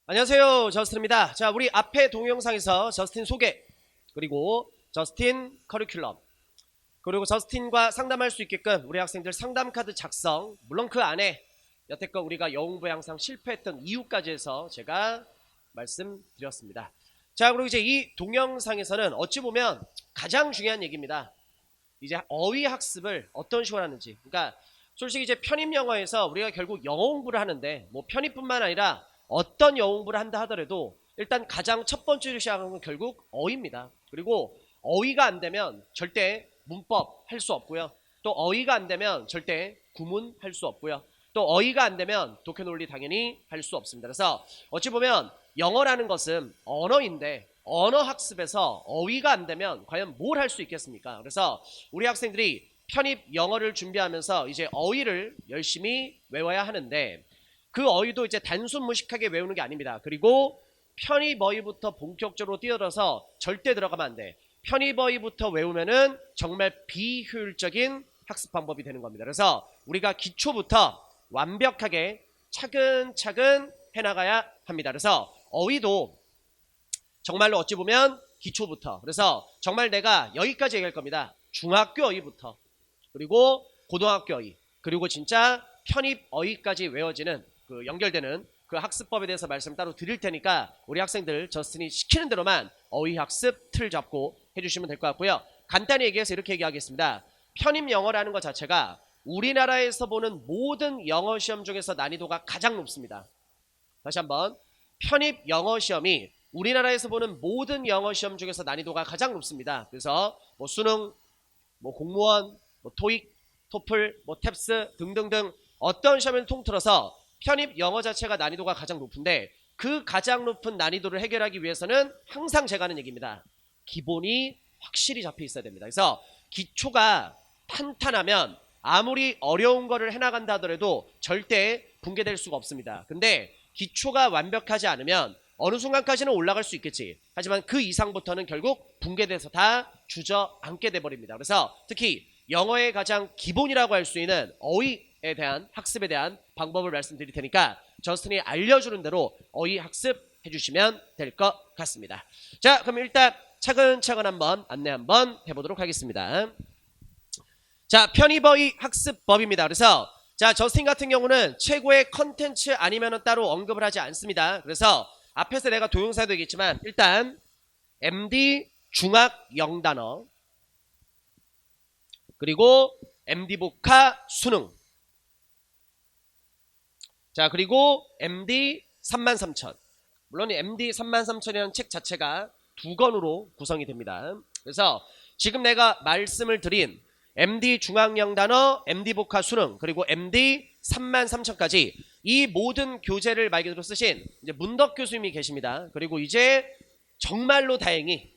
안녕하세요, 저스틴입니다. 자, 우리 앞에 동영상에서 저스틴 소개, 그리고 저스틴 커리큘럼, 그리고 저스틴과 상담할 수 있게끔 우리 학생들 상담 카드 작성, 물론 그 안에 여태껏 우리가 영어공부에 항상 실패했던 이유까지 해서 제가 말씀드렸습니다. 자, 그리고 이제 이 동영상에서는 어찌 보면 가장 중요한 얘기입니다. 이제 어휘 학습을 어떤 식으로 하는지. 그러니까 솔직히 이제 편입 영어에서 우리가 결국 영어 공부를 하는데, 뭐 편입뿐만 아니라 어떤 영어 공부를 한다 하더라도 일단 가장 첫 번째로 시작하는 건 결국 어휘입니다. 그리고 어휘가 안 되면 절대 문법 할 수 없고요. 또 어휘가 안 되면 절대 구문 할 수 없고요. 또 어휘가 안 되면 독해 논리 당연히 할 수 없습니다. 그래서 어찌 보면 영어라는 것은 언어인데, 언어 학습에서 어휘가 안 되면 과연 뭘 할 수 있겠습니까? 그래서 우리 학생들이 편입 영어를 준비하면서 이제 어휘를 열심히 외워야 하는데, 그 어휘도 이제 단순 무식하게 외우는 게 아닙니다. 그리고 편입 어휘부터 본격적으로 뛰어들어서 절대 들어가면 안 돼. 편입 어휘부터 외우면은 정말 비효율적인 학습 방법이 되는 겁니다. 그래서 우리가 기초부터 완벽하게 차근차근 해나가야 합니다. 그래서 어휘도 정말로 어찌 보면 기초부터, 그래서 정말 내가 여기까지 얘기할 겁니다. 중학교 어휘부터, 그리고 고등학교 어휘, 그리고 진짜 편입 어휘까지 외워지는 그 연결되는 그 학습법에 대해서 말씀 따로 드릴 테니까 우리 학생들 저스틴이 시키는 대로만 어휘 학습 틀 잡고 해주시면 될 것 같고요. 간단히 얘기해서 이렇게 얘기하겠습니다. 편입 영어라는 것 자체가 우리나라에서 보는 모든 영어 시험 중에서 난이도가 가장 높습니다. 다시 한번, 편입 영어 시험이 우리나라에서 보는 모든 영어 시험 중에서 난이도가 가장 높습니다. 그래서 뭐 수능, 뭐 공무원, 뭐 토익, 토플, 뭐 탭스 등등등 어떤 시험을 통틀어서 편입 영어 자체가 난이도가 가장 높은데, 그 가장 높은 난이도를 해결하기 위해서는 항상 제가 하는 얘기입니다. 기본이 확실히 잡혀 있어야 됩니다. 그래서 기초가 탄탄하면 아무리 어려운 거를 해나간다 하더라도 절대 붕괴될 수가 없습니다. 근데 기초가 완벽하지 않으면 어느 순간까지는 올라갈 수 있겠지. 하지만 그 이상부터는 결국 붕괴돼서 다 주저앉게 돼버립니다. 그래서 특히 영어의 가장 기본이라고 할 수 있는 어휘에 대한 학습에 대한 방법을 말씀드릴 테니까 저스틴이 알려주는 대로 어휘 학습해 주시면 될 것 같습니다. 자, 그럼 일단 차근차근 한번 안내 한번 해보도록 하겠습니다. 자, 편입어휘 학습법입니다. 그래서 자, 저스틴 같은 경우는 최고의 컨텐츠 아니면 따로 언급을 하지 않습니다. 그래서 앞에서 내가 동영상도 얘기했지만 일단 MD 중학 영단어, 그리고 MD 복화 수능, 자, 그리고 MD 33,000. 물론 MD 33,000이라는 책 자체가 두 권으로 구성이 됩니다. 그래서 지금 내가 말씀을 드린 MD 중학영단어, MD 복화 수능, 그리고 MD 33,000까지 이 모든 교재를 말 그대로 쓰신 이제 문덕 교수님이 계십니다. 그리고 이제 정말로 다행히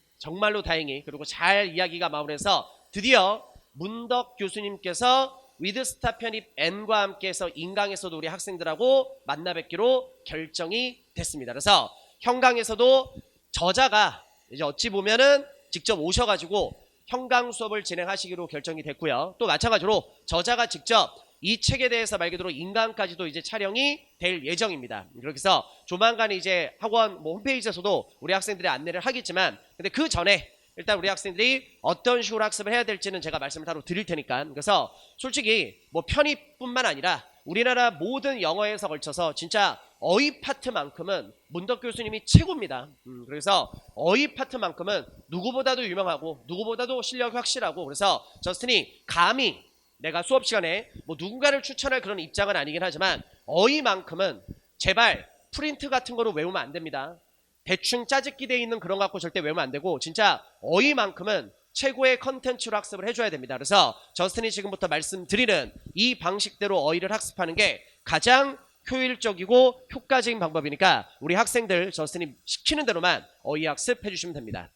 그리고 잘 이야기가 마무리해서 드디어 문덕 교수님께서 위드스타 편입 N과 함께해서 인강에서도 우리 학생들하고 만나 뵙기로 결정이 됐습니다. 그래서 현강에서도 저자가 이제 어찌 보면은 직접 오셔가지고 현강 수업을 진행하시기로 결정이 됐고요. 또 마찬가지로 저자가 직접 이 책에 대해서 말 그대로 인강까지도 이제 촬영이 될 예정입니다. 그렇게 해서 조만간 이제 학원 뭐 홈페이지에서도 우리 학생들이 안내를 하겠지만, 근데 그 전에 일단 우리 학생들이 어떤 식으로 학습을 해야 될지는 제가 말씀을 따로 드릴 테니까. 그래서 솔직히 뭐 편입뿐만 아니라 우리나라 모든 영어에서 걸쳐서 진짜 어휘 파트만큼은 문덕 교수님이 최고입니다. 그래서 어휘 파트만큼은 누구보다도 유명하고 누구보다도 실력이 확실하고, 그래서 저스틴이 감히 내가 수업 시간에 뭐 누군가를 추천할 그런 입장은 아니긴 하지만 어휘만큼은 제발 프린트 같은 거로 외우면 안 됩니다. 대충 짜집기 돼 있는 그런 거 갖고 절대 외우면 안 되고 진짜 어휘만큼은 최고의 컨텐츠로 학습을 해줘야 됩니다. 그래서 저스틴이 지금부터 말씀드리는 이 방식대로 어휘를 학습하는 게 가장 효율적이고 효과적인 방법이니까 우리 학생들 저스틴이 시키는 대로만 어휘 학습해 주시면 됩니다.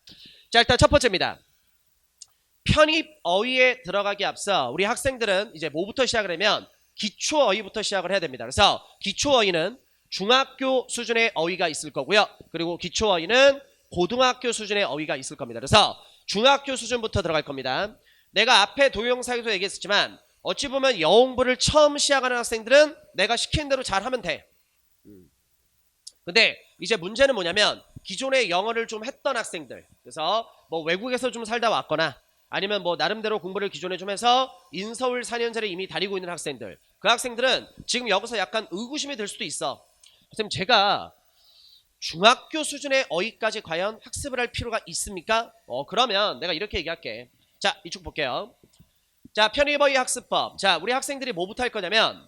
자, 일단 첫 번째입니다. 편입 어휘에 들어가기 앞서 우리 학생들은 이제 뭐부터 시작을 하면 기초 어휘부터 시작을 해야 됩니다. 그래서 기초 어휘는 중학교 수준의 어휘가 있을 거고요. 그리고 기초 어휘는 고등학교 수준의 어휘가 있을 겁니다. 그래서 중학교 수준부터 들어갈 겁니다. 내가 앞에 동영상에서 얘기했었지만 어찌 보면 영어 공부를 처음 시작하는 학생들은 내가 시키는 대로 잘하면 돼. 근데 이제 문제는 뭐냐면 기존에 영어를 좀 했던 학생들, 그래서 뭐 외국에서 좀 살다 왔거나 아니면 뭐 나름대로 공부를 기존에 좀 해서 인서울 4년제를 이미 다니고 있는 학생들, 그 학생들은 지금 여기서 약간 의구심이 들 수도 있어. 선생님, 제가 중학교 수준의 어휘까지 과연 학습을 할 필요가 있습니까? 그러면 내가 이렇게 얘기할게. 자, 이쪽 볼게요. 자, 편입어휘 학습법. 자, 우리 학생들이 뭐부터 할 거냐면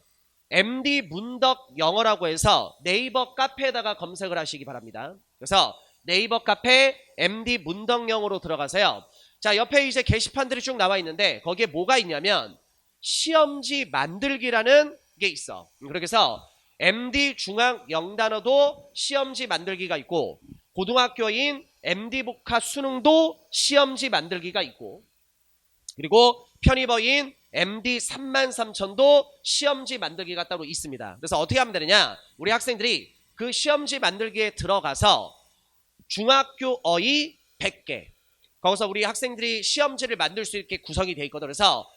MD 문덕 영어라고 해서 네이버 카페에다가 검색을 하시기 바랍니다. 그래서 네이버 카페 MD 문덕 영어로 들어가세요. 자, 옆에 이제 게시판들이 쭉 나와 있는데 거기에 뭐가 있냐면 시험지 만들기라는 게 있어. 그래서 MD 중앙 영단어도 시험지 만들기가 있고, 고등학교인 MD 복화 수능도 시험지 만들기가 있고, 그리고 편입어인 MD 33,000도 시험지 만들기가 따로 있습니다. 그래서 어떻게 하면 되느냐, 우리 학생들이 그 시험지 만들기에 들어가서 중학교 어휘 100개, 거기서 우리 학생들이 시험지를 만들 수 있게 구성이 되어 있거든. 그래서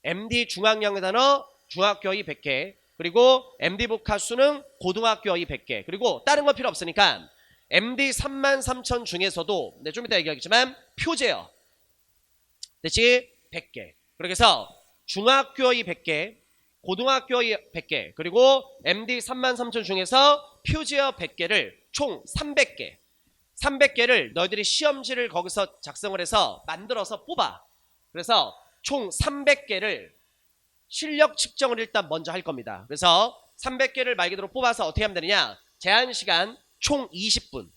MD 중앙 영단어 중학교 어휘 100개, 그리고 MD 복화 수능 고등학교 어휘 100개, 그리고 다른 거 필요 없으니까 MD 33,000 중에서도 좀 이따 얘기하겠지만 표제어 대신 100개, 그렇게 해서 중학교 어휘 100개, 고등학교 어휘 100개, 그리고 MD 33,000 중에서 표제어 100개를 총 300개를 너희들이 시험지를 거기서 작성을 해서 만들어서 뽑아. 그래서 총 300개를 실력 측정을 일단 먼저 할 겁니다. 그래서 300개를 말 그대로 뽑아서 어떻게 하면 되느냐, 제한시간 총 20분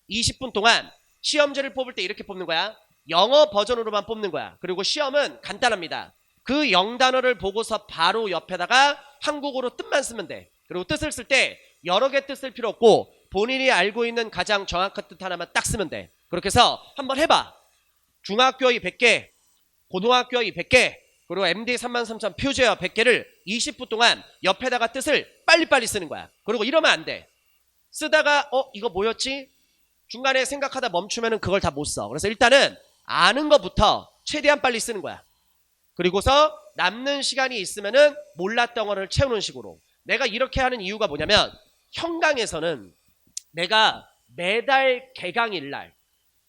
20분 동안 시험지를 뽑을 때 이렇게 뽑는 거야. 영어 버전으로만 뽑는 거야. 그리고 시험은 간단합니다. 그 영단어를 보고서 바로 옆에다가 한국어로 뜻만 쓰면 돼. 그리고 뜻을 쓸 때 여러 개 뜻 쓸 필요 없고 본인이 알고 있는 가장 정확한 뜻 하나만 딱 쓰면 돼. 그렇게 해서 한번 해봐. 중학교 어휘 100개, 고등학교 어휘 100개, 그리고 MD 33,000 표제어 100개를 20분 동안 옆에다가 뜻을 빨리빨리 쓰는 거야. 그리고 이러면 안 돼. 쓰다가 이거 뭐였지? 중간에 생각하다 멈추면 그걸 다 못 써. 그래서 일단은 아는 것부터 최대한 빨리 쓰는 거야. 그리고서 남는 시간이 있으면은 몰랐던 거를 채우는 식으로. 내가 이렇게 하는 이유가 뭐냐면 형강에서는 내가 매달 개강일 날,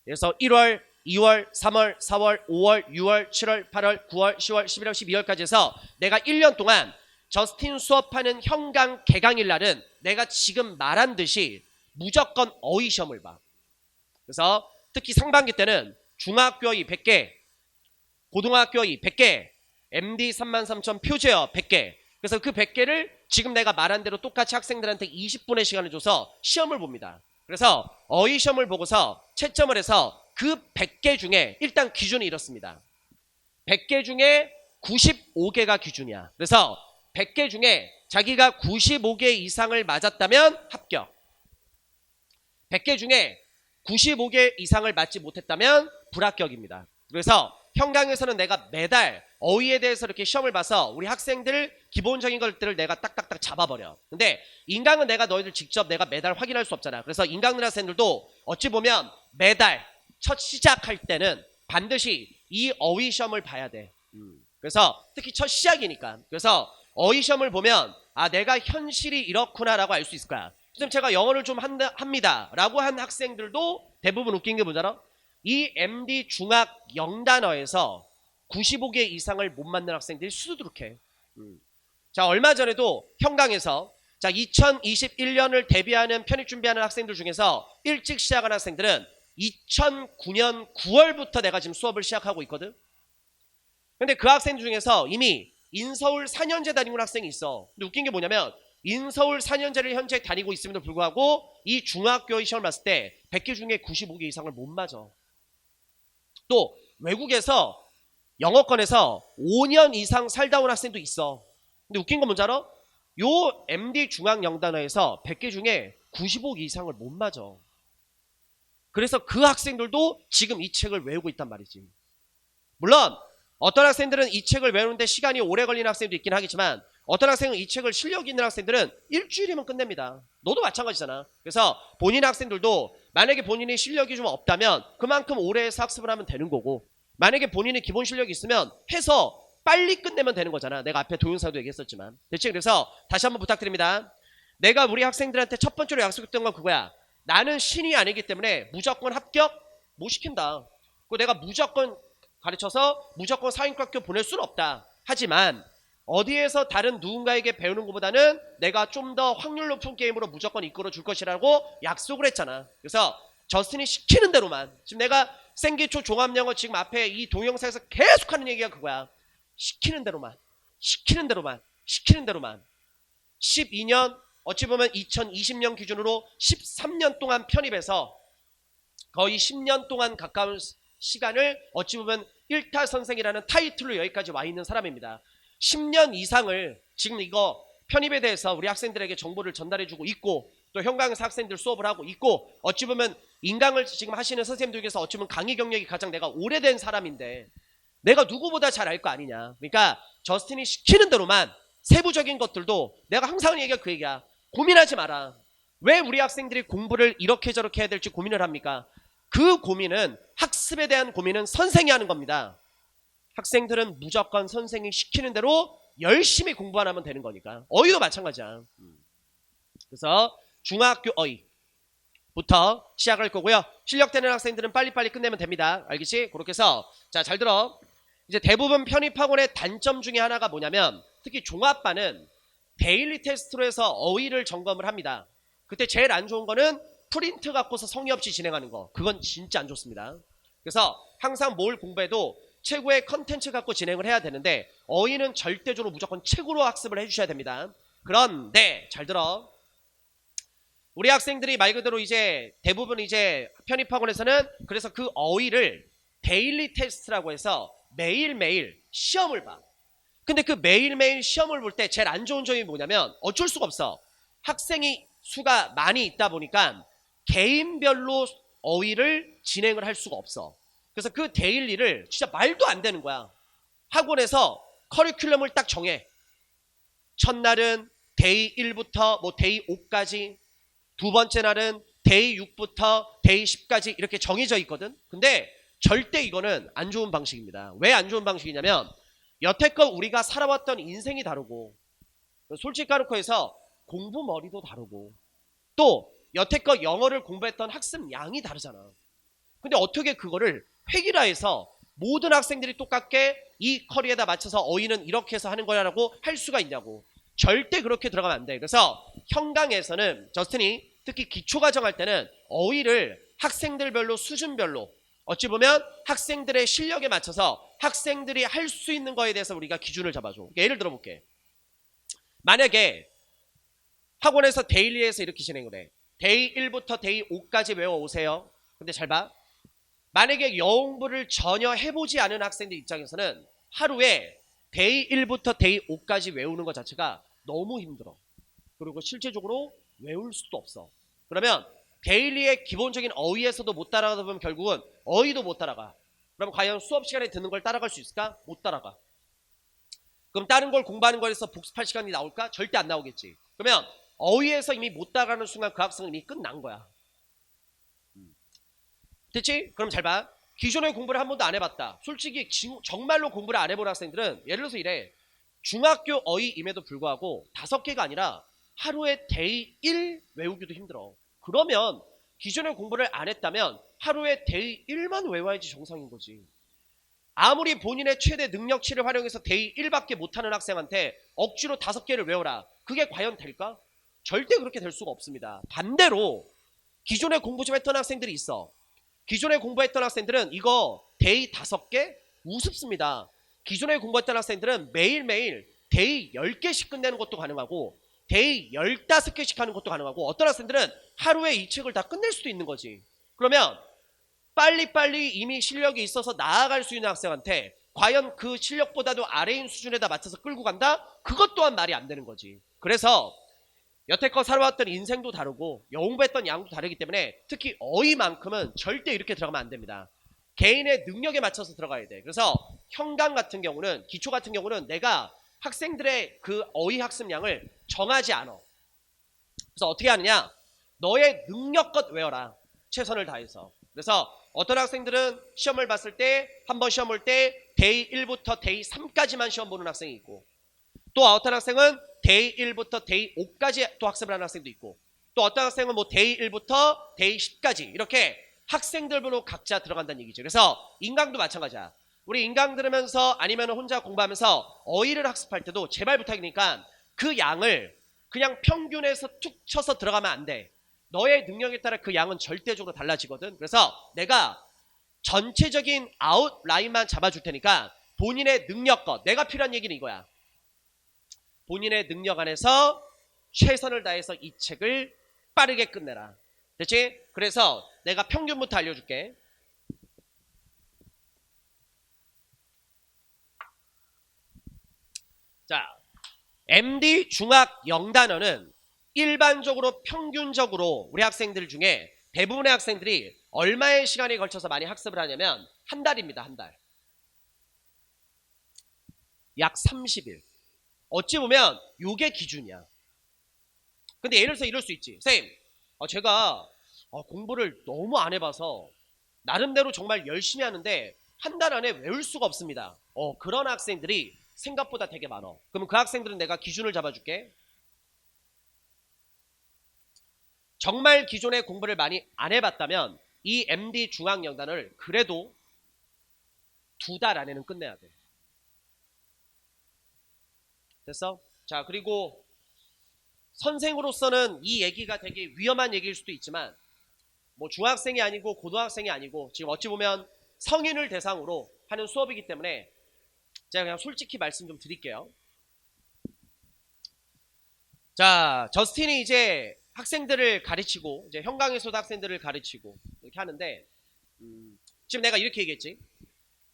그래서 1월, 2월, 3월, 4월, 5월, 6월, 7월, 8월, 9월, 10월, 11월, 12월까지 해서 내가 1년 동안 저스틴 수업하는 형강 개강일 날은 내가 지금 말한 듯이 무조건 어휘 시험을 봐. 그래서 특히 상반기 때는 중학교 어휘 100개, 고등학교 어휘 100개, MD 33,000 표제어 100개. 그래서 그 100개를 지금 내가 말한 대로 똑같이 학생들한테 20분의 시간을 줘서 시험을 봅니다. 그래서 어휘 시험을 보고서 채점을 해서 그 100개 중에 일단 기준이 이렇습니다. 100개 중에 95개가 기준이야. 그래서 100개 중에 자기가 95개 이상을 맞았다면 합격. 100개 중에 95개 이상을 맞지 못했다면 불합격입니다. 그래서 형강에서는 내가 매달 어휘에 대해서 이렇게 시험을 봐서 우리 학생들 기본적인 것들을 내가 딱딱딱 잡아버려. 근데 인강은 내가 너희들 직접 내가 매달 확인할 수 없잖아. 그래서 인강들 학생들도 어찌 보면 매달 첫 시작할 때는 반드시 이 어휘 시험을 봐야 돼. 그래서 특히 첫 시작이니까. 그래서 어휘 시험을 보면 내가 현실이 이렇구나라고 알 수 있을 거야. 지금 제가 영어를 좀 합니다 라고 한 학생들도 대부분 웃긴 게 뭐잖아? 이 MD 중학 영단어에서 95개 이상을 못 맞는 학생들이 수두룩해. 자, 얼마 전에도 형강에서 2021년을 대비하는 편입 준비하는 학생들 중에서 일찍 시작한 학생들은 2009년 9월부터 내가 지금 수업을 시작하고 있거든. 근데 그 학생들 중에서 이미 인서울 4년제 다니고 있는 학생이 있어. 근데 웃긴 게 뭐냐면 인서울 4년제를 현재 다니고 있음에도 불구하고 이 중학교의 시험을 봤을 때 100개 중에 95개 이상을 못 맞아. 또 외국에서 영어권에서 5년 이상 살다 온 학생도 있어. 근데 웃긴 건 뭔지 알아? 요 MD 중앙 영단어에서 100개 중에 95개 이상을 못 맞아. 그래서 그 학생들도 지금 이 책을 외우고 있단 말이지. 물론 어떤 학생들은 이 책을 외우는데 시간이 오래 걸리는 학생도 있긴 하겠지만 어떤 학생은 이 책을 실력 있는 학생들은 일주일이면 끝냅니다. 너도 마찬가지잖아. 그래서 본인 학생들도 만약에 본인이 실력이 좀 없다면 그만큼 오래 해서 학습을 하면 되는 거고, 만약에 본인이 기본 실력이 있으면 해서 빨리 끝내면 되는 거잖아. 내가 앞에 동영상도 얘기했었지만. 대체 그래서 다시 한번 부탁드립니다. 내가 우리 학생들한테 첫 번째로 약속했던 건 그거야. 나는 신이 아니기 때문에 무조건 합격 못 시킨다. 그리고 내가 무조건 가르쳐서 무조건 사인학교 보낼 수는 없다. 하지만 어디에서 다른 누군가에게 배우는 것보다는 내가 좀 더 확률 높은 게임으로 무조건 이끌어 줄 것이라고 약속을 했잖아. 그래서 저스틴이 시키는 대로만, 지금 내가 생기초 종합영어 지금 앞에 이 동영상에서 계속 하는 얘기가 그거야. 시키는 대로만, 시키는 대로만, 시키는 대로만. 12년, 어찌 보면 2020년 기준으로 13년 동안 편입해서 거의 10년 동안 가까운 시간을 어찌 보면 일타 선생이라는 타이틀로 여기까지 와 있는 사람입니다. 10년 이상을 지금 이거 편입에 대해서 우리 학생들에게 정보를 전달해주고 있고, 또 현강에서 학생들 수업을 하고 있고, 어찌 보면 인강을 지금 하시는 선생님들 중에서 어찌 보면 강의 경력이 가장 내가 오래된 사람인데 내가 누구보다 잘 알 거 아니냐. 그러니까 저스틴이 시키는 대로만, 세부적인 것들도 내가 항상 얘기가 그 얘기야. 고민하지 마라. 왜 우리 학생들이 공부를 이렇게 저렇게 해야 될지 고민을 합니까? 그 고민은, 학습에 대한 고민은 선생이 하는 겁니다. 학생들은 무조건 선생이 시키는 대로 열심히 공부 안 하면 되는 거니까. 어휘도 마찬가지야. 그래서 중학교 어휘부터 시작할 거고요. 실력되는 학생들은 빨리빨리 끝내면 됩니다. 알겠지? 그렇게 해서 자, 잘 들어. 이제 대부분 편입학원의 단점 중에 하나가 뭐냐면, 특히 종합반은 데일리 테스트로 해서 어휘를 점검을 합니다. 그때 제일 안 좋은 거는 프린트 갖고서 성의 없이 진행하는 거. 그건 진짜 안 좋습니다. 그래서 항상 뭘 공부해도 최고의 컨텐츠 갖고 진행을 해야 되는데, 어휘는 절대적으로 무조건 최고로 학습을 해주셔야 됩니다. 그런데 잘 들어. 우리 학생들이 말 그대로 이제 대부분 이제 편입학원에서는 그래서 그 어휘를 데일리 테스트라고 해서 매일매일 시험을 봐. 근데 그 매일매일 시험을 볼 때 제일 안 좋은 점이 뭐냐면, 어쩔 수가 없어. 학생이 수가 많이 있다 보니까 개인별로 어휘를 진행을 할 수가 없어. 그래서 그 데일리를 진짜 말도 안 되는 거야. 학원에서 커리큘럼을 딱 정해. 첫날은 데이 1부터 뭐 데이 5까지, 두 번째 날은 데이 6부터 데이 10까지 이렇게 정해져 있거든. 근데 절대 이거는 안 좋은 방식입니다. 왜 안 좋은 방식이냐면, 여태껏 우리가 살아왔던 인생이 다르고, 솔직히 놓고 해서 공부 머리도 다르고, 또 여태껏 영어를 공부했던 학습 양이 다르잖아. 근데 어떻게 그거를 획일화해서 모든 학생들이 똑같게 이 커리에다 맞춰서 어휘는 이렇게 해서 하는 거야라고 할 수가 있냐고. 절대 그렇게 들어가면 안 돼. 그래서 현강에서는 저스틴이 특히 기초과정 할 때는 어휘를 학생들별로 수준별로, 어찌 보면 학생들의 실력에 맞춰서 학생들이 할 수 있는 거에 대해서 우리가 기준을 잡아줘. 예를 들어볼게. 만약에 학원에서 데일리에서 이렇게 진행을 해. 데이 1부터 데이 5까지 외워오세요. 근데 잘 봐. 만약에 영어 공부를 전혀 해보지 않은 학생들 입장에서는 하루에 데이 1부터 데이 5까지 외우는 것 자체가 너무 힘들어. 그리고 실제적으로 외울 수도 없어. 그러면 데일리의 기본적인 어휘에서도 못 따라가다 보면 결국은 어휘도 못 따라가. 그럼 과연 수업 시간에 듣는 걸 따라갈 수 있을까? 못 따라가. 그럼 다른 걸 공부하는 거에서 복습할 시간이 나올까? 절대 안 나오겠지. 그러면 어휘에서 이미 못 따라가는 순간 그 학생은 이미 끝난 거야. 됐지? 그럼 잘 봐. 기존의 공부를 한 번도 안 해봤다. 솔직히 정말로 공부를 안 해본 학생들은 예를 들어서 이래. 중학교 어휘임에도 불구하고 5개가 아니라 하루에 데이 1 외우기도 힘들어. 그러면 기존의 공부를 안 했다면 하루에 데이 1만 외워야지 정상인 거지. 아무리 본인의 최대 능력치를 활용해서 데이 1밖에 못하는 학생한테 억지로 5개를 외워라. 그게 과연 될까? 절대 그렇게 될 수가 없습니다. 반대로 기존에 공부 좀 했던 학생들이 있어. 기존에 공부했던 학생들은 이거 데이 5개 우습습니다. 기존에 공부했던 학생들은 매일매일 데이 10개씩 끝내는 것도 가능하고 데이 15개씩 하는 것도 가능하고, 어떤 학생들은 하루에 이 책을 다 끝낼 수도 있는 거지. 그러면 빨리빨리 이미 실력이 있어서 나아갈 수 있는 학생한테 과연 그 실력보다도 아래인 수준에다 맞춰서 끌고 간다? 그것 또한 말이 안 되는 거지. 그래서 여태껏 살아왔던 인생도 다르고 영공부했던 양도 다르기 때문에 특히 어휘만큼은 절대 이렇게 들어가면 안 됩니다. 개인의 능력에 맞춰서 들어가야 돼. 그래서 현강 같은 경우는, 기초 같은 경우는 내가 학생들의 그 어휘 학습량을 정하지 않아. 그래서 어떻게 하느냐? 너의 능력껏 외워라. 최선을 다해서. 그래서 어떤 학생들은 시험을 봤을 때, 한 번 시험 볼 때 데이 1부터 데이 3까지만 시험 보는 학생이 있고, 또 어떤 학생은 데이 1부터 데이 5까지 또 학습을 하는 학생도 있고, 또 어떤 학생은 뭐 데이 1부터 데이 10까지 이렇게 학생들별로 각자 들어간다는 얘기죠. 그래서 인강도 마찬가지야. 우리 인강 들으면서 아니면 혼자 공부하면서 어휘를 학습할 때도 제발 부탁이니까 그 양을 그냥 평균에서 툭 쳐서 들어가면 안 돼. 너의 능력에 따라 그 양은 절대적으로 달라지거든. 그래서 내가 전체적인 아웃라인만 잡아줄 테니까 본인의 능력껏, 내가 필요한 얘기는 이거야. 본인의 능력 안에서 최선을 다해서 이 책을 빠르게 끝내라. 됐지? 그래서 내가 평균부터 알려줄게. 자, MD 중학 영단어는 일반적으로 평균적으로 우리 학생들 중에 대부분의 학생들이 얼마의 시간에 걸쳐서 많이 학습을 하냐면 한 달입니다. 한 달. 약 30일. 어찌 보면 요게 기준이야. 근데 예를 들어서 이럴 수 있지. 선생님, 제가 공부를 너무 안 해봐서 나름대로 정말 열심히 하는데 한 달 안에 외울 수가 없습니다. 그런 학생들이 생각보다 되게 많아. 그러면 그 학생들은 내가 기준을 잡아줄게. 정말 기존에 공부를 많이 안 해봤다면 이 MD 중앙영단을 그래도 2달 안에는 끝내야 돼. 됐어? 자, 그리고 선생으로서는 이 얘기가 되게 위험한 얘기일 수도 있지만 뭐 중학생이 아니고 고등학생이 아니고 지금 어찌 보면 성인을 대상으로 하는 수업이기 때문에 제가 그냥 솔직히 말씀 좀 드릴게요. 자, 저스틴이 이제 학생들을 가르치고 이제 현강에서도 학생들을 가르치고 이렇게 하는데 지금 내가 이렇게 얘기했지.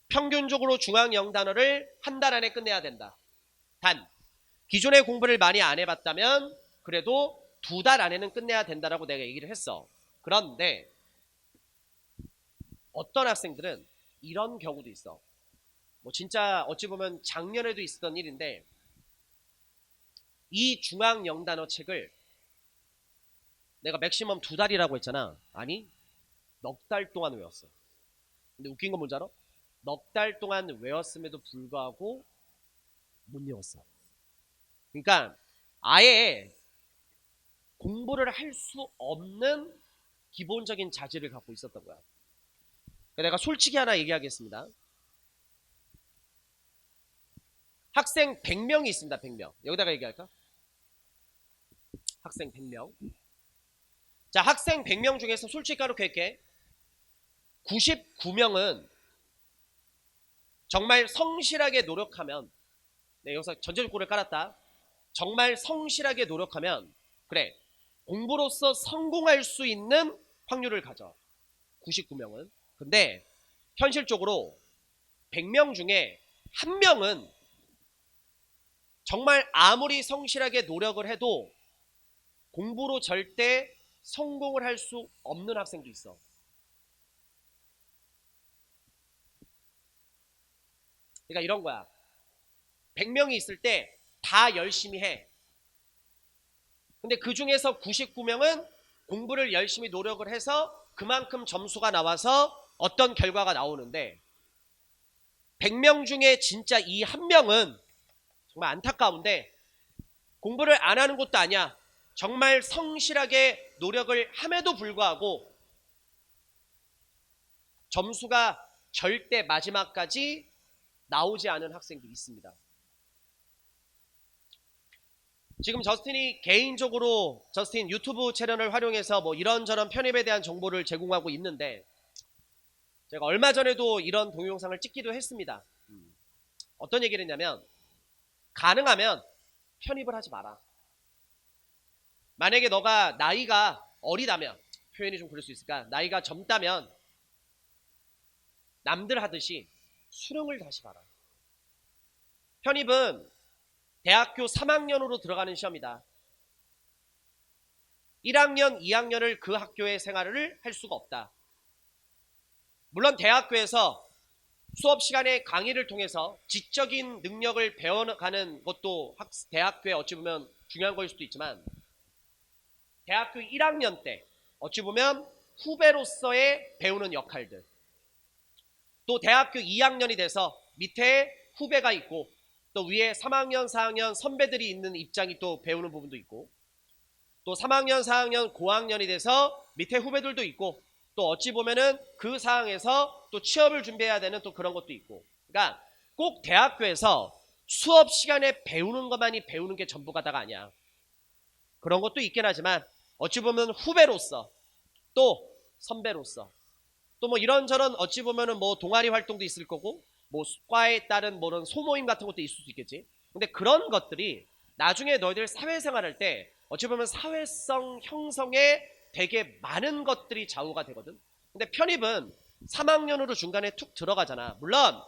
평균적으로 중앙 영단어를 한 달 안에 끝내야 된다. 단 기존의 공부를 많이 안 해봤다면 그래도 2달 안에는 끝내야 된다라고 내가 얘기를 했어. 그런데 어떤 학생들은 이런 경우도 있어. 뭐 진짜 어찌 보면 작년에도 있었던 일인데 이 중앙 영단어 책을 내가 맥시멈 2달이라고 했잖아. 아니 넉 달 동안 외웠어. 근데 웃긴 건 뭔지 알아? 넉 달 동안 외웠음에도 불구하고 못 외웠어. 그러니까 아예 공부를 할 수 없는 기본적인 자질을 갖고 있었던 거야. 내가 솔직히 하나 얘기하겠습니다. 학생 100명이 있습니다. 100명. 여기다가 얘기할까? 학생 100명. 자, 학생 100명 중에서 솔직히 까놓고 할게. 99명은 정말 성실하게 노력하면, 네, 여기서 전제조건을 깔았다. 정말 성실하게 노력하면 그래, 공부로서 성공할 수 있는 확률을 가져. 99명은. 근데 현실적으로 100명 중에 한 명은 정말 아무리 성실하게 노력을 해도 공부로 절대 성공을 할 수 없는 학생도 있어. 그러니까 이런 거야. 100명이 있을 때 다 열심히 해. 근데 그 중에서 99명은 공부를 열심히 노력을 해서 그만큼 점수가 나와서 어떤 결과가 나오는데 100명 중에 진짜 이 한 명은 정말 안타까운데 공부를 안 하는 것도 아니야. 정말 성실하게 노력을 함에도 불구하고 점수가 절대 마지막까지 나오지 않은 학생도 있습니다. 지금 저스틴이 개인적으로 저스틴 유튜브 채널을 활용해서 뭐 이런저런 편입에 대한 정보를 제공하고 있는데 제가 얼마 전에도 이런 동영상을 찍기도 했습니다. 어떤 얘기를 했냐면 가능하면 편입을 하지 마라. 만약에 너가 나이가 어리다면, 표현이 좀 그럴 수 있을까? 나이가 젊다면 남들 하듯이 수능을 다시 봐라. 편입은 대학교 3학년으로 들어가는 시험이다. 1학년, 2학년을 그 학교의 생활을 할 수가 없다. 물론 대학교에서 수업 시간에 강의를 통해서 지적인 능력을 배워가는 것도 대학교에 어찌 보면 중요한 거일 수도 있지만 대학교 1학년 때 어찌 보면 후배로서의 배우는 역할들, 또 대학교 2학년이 돼서 밑에 후배가 있고 또 위에 3학년, 4학년 선배들이 있는 입장이 또 배우는 부분도 있고, 또 3학년, 4학년 고학년이 돼서 밑에 후배들도 있고, 또 어찌 보면은 그 상황에서 또 취업을 준비해야 되는 또 그런 것도 있고. 그러니까 꼭 대학교에서 수업 시간에 배우는 것만이 배우는 게 전부가다가 아니야. 그런 것도 있긴 하지만 어찌 보면 후배로서 또 선배로서 또 뭐 이런저런 어찌 보면은 뭐 동아리 활동도 있을 거고 뭐 과에 따른 뭐런 소모임 같은 것도 있을 수 있겠지. 근데 그런 것들이 나중에 너희들 사회생활 할 때 어찌 보면 사회성 형성에 되게 많은 것들이 좌우가 되거든. 근데 편입은 3학년으로 중간에 툭 들어가잖아. 물론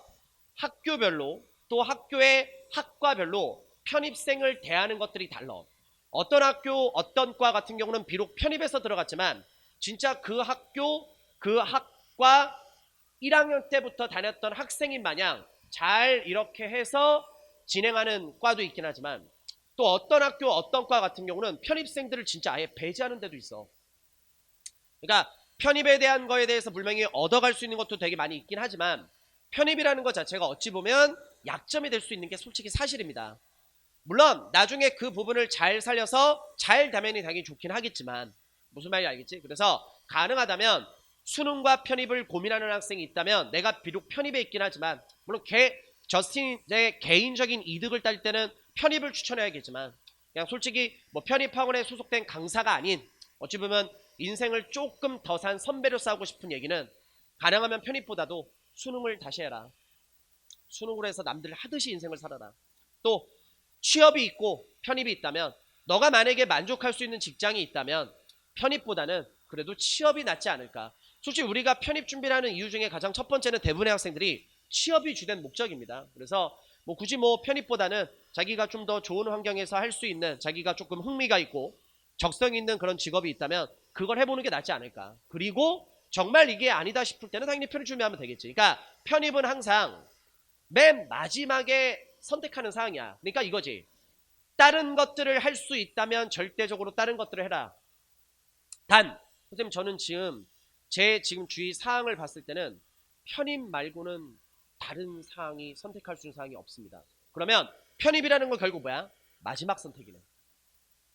학교별로 또 학교의 학과별로 편입생을 대하는 것들이 달라. 어떤 학교 어떤 과 같은 경우는 비록 편입해서 들어갔지만 진짜 그 학교 그 학과 1학년 때부터 다녔던 학생인 마냥 잘 이렇게 해서 진행하는 과도 있긴 하지만 또 어떤 학교 어떤 과 같은 경우는 편입생들을 진짜 아예 배제하는 데도 있어. 그러니까 편입에 대한 거에 대해서 분명히 얻어갈 수 있는 것도 되게 많이 있긴 하지만 편입이라는 것 자체가 어찌 보면 약점이 될 수 있는 게 솔직히 사실입니다. 물론 나중에 그 부분을 잘 살려서 잘 되면이 당연히 좋긴 하겠지만 무슨 말인지 알겠지? 그래서 가능하다면 수능과 편입을 고민하는 학생이 있다면 내가 비록 편입에 있긴 하지만 물론 저스틴의 개인적인 이득을 딸 때는 편입을 추천해야겠지만 그냥 솔직히 뭐 편입학원에 소속된 강사가 아닌 어찌 보면 인생을 조금 더 산 선배로 싸우고 싶은 얘기는 가능하면 편입보다도 수능을 다시 해라. 수능으로 해서 남들 하듯이 인생을 살아라. 또 취업이 있고 편입이 있다면 너가 만약에 만족할 수 있는 직장이 있다면 편입보다는 그래도 취업이 낫지 않을까. 솔직히 우리가 편입 준비를 하는 이유 중에 가장 첫 번째는 대부분의 학생들이 취업이 주된 목적입니다. 그래서 뭐 굳이 뭐 편입보다는 자기가 좀 더 좋은 환경에서 할 수 있는 자기가 조금 흥미가 있고 적성 있는 그런 직업이 있다면 그걸 해보는 게 낫지 않을까. 그리고 정말 이게 아니다 싶을 때는 당연히 편입 준비하면 되겠지. 그러니까 편입은 항상 맨 마지막에 선택하는 사항이야. 그러니까 이거지. 다른 것들을 할 수 있다면 절대적으로 다른 것들을 해라. 단, 선생님 저는 지금 제 지금 주위 사항을 봤을 때는 편입 말고는 다른 사항이 선택할 수 있는 사항이 없습니다. 그러면 편입이라는 건 결국 뭐야? 마지막 선택이네.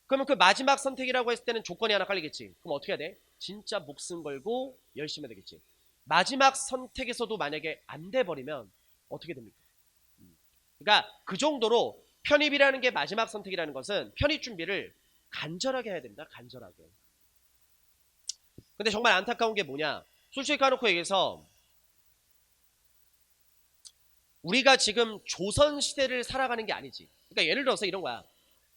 그러면 그 마지막 선택이라고 했을 때는 조건이 하나 깔리겠지. 그럼 어떻게 해야 돼? 진짜 목숨 걸고 열심히 해야 되겠지. 마지막 선택에서도 만약에 안 돼버리면 어떻게 됩니까? 그러니까 그 정도로 편입이라는 게 마지막 선택이라는 것은 편입 준비를 간절하게 해야 됩니다. 간절하게. 근데 정말 안타까운 게 뭐냐? 솔직히 까놓고 얘기해서 우리가 지금 조선시대를 살아가는 게 아니지. 그러니까 예를 들어서 이런 거야.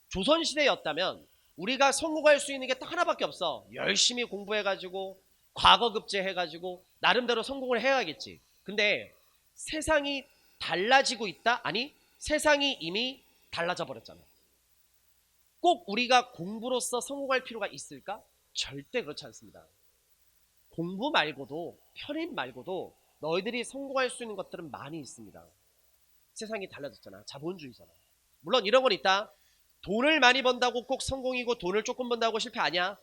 조선시대였다면 우리가 성공할 수 있는 게 딱 하나밖에 없어. 열심히 공부해가지고 과거급제 해가지고 나름대로 성공을 해야겠지. 근데 세상이 달라지고 있다? 아니 세상이 이미 달라져 버렸잖아. 꼭 우리가 공부로서 성공할 필요가 있을까? 절대 그렇지 않습니다. 공부 말고도 편입 말고도 너희들이 성공할 수 있는 것들은 많이 있습니다. 세상이 달라졌잖아. 자본주의잖아. 물론 이런 건 있다. 돈을 많이 번다고 꼭 성공이고 돈을 조금 번다고 실패 아니야.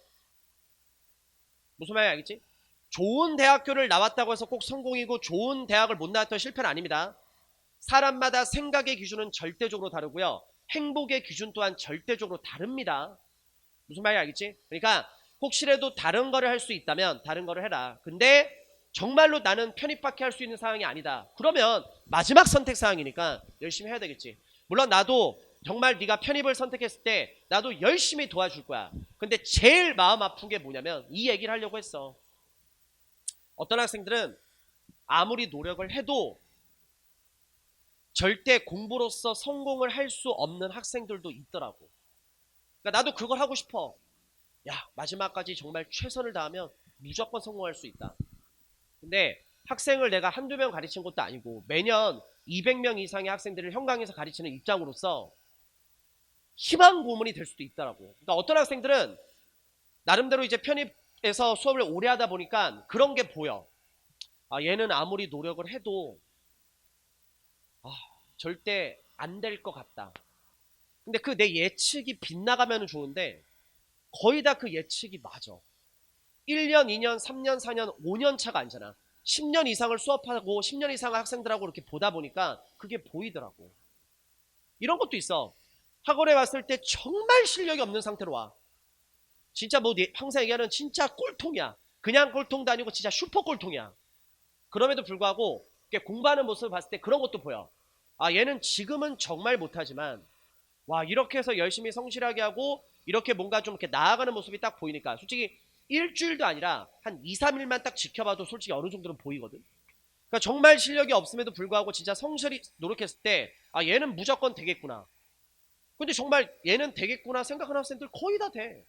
무슨 말인지 알겠지? 좋은 대학교를 나왔다고 해서 꼭 성공이고 좋은 대학을 못 나왔다고 실패는 아닙니다. 사람마다 생각의 기준은 절대적으로 다르고요. 행복의 기준 또한 절대적으로 다릅니다. 무슨 말인지 알겠지? 그러니까 혹시라도 다른 거를 할 수 있다면 다른 거를 해라. 근데 정말로 나는 편입밖에 할 수 있는 상황이 아니다. 그러면 마지막 선택 상황이니까 열심히 해야 되겠지. 물론 나도 정말 네가 편입을 선택했을 때 나도 열심히 도와줄 거야. 근데 제일 마음 아픈 게 뭐냐면 이 얘기를 하려고 했어. 어떤 학생들은 아무리 노력을 해도 절대 공부로서 성공을 할 수 없는 학생들도 있더라고. 그러니까 나도 그걸 하고 싶어. 야, 마지막까지 정말 최선을 다하면 무조건 성공할 수 있다. 근데 학생을 내가 한두 명 가르친 것도 아니고 매년 200명 이상의 학생들을 현강에서 가르치는 입장으로서 희망 고문이 될 수도 있더라고. 그러니까 어떤 학생들은 나름대로 이제 편입해서 수업을 오래 하다 보니까 그런 게 보여. 아, 얘는 아무리 노력을 해도 절대 안 될 것 같다. 근데 그 내 예측이 빗나가면 좋은데 거의 다 그 예측이 맞아. 1년, 2년, 3년, 4년, 5년 차가 아니잖아. 10년 이상을 수업하고 10년 이상의 학생들하고 이렇게 보다 보니까 그게 보이더라고. 이런 것도 있어. 학원에 왔을 때 정말 실력이 없는 상태로 와. 진짜 뭐 항상 얘기하는 진짜 꼴통이야. 그냥 꼴통도 아니고 진짜 슈퍼 꼴통이야. 그럼에도 불구하고 공부하는 모습을 봤을 때 그런 것도 보여. 아, 얘는 지금은 정말 못하지만 와, 이렇게 해서 열심히 성실하게 하고 이렇게 뭔가 좀 이렇게 나아가는 모습이 딱 보이니까 솔직히 일주일도 아니라 한 2, 3일만 딱 지켜봐도 솔직히 어느 정도는 보이거든. 그러니까 정말 실력이 없음에도 불구하고 진짜 성실히 노력했을 때 아, 얘는 무조건 되겠구나. 근데 정말 얘는 되겠구나 생각하는 학생들 거의 다 돼.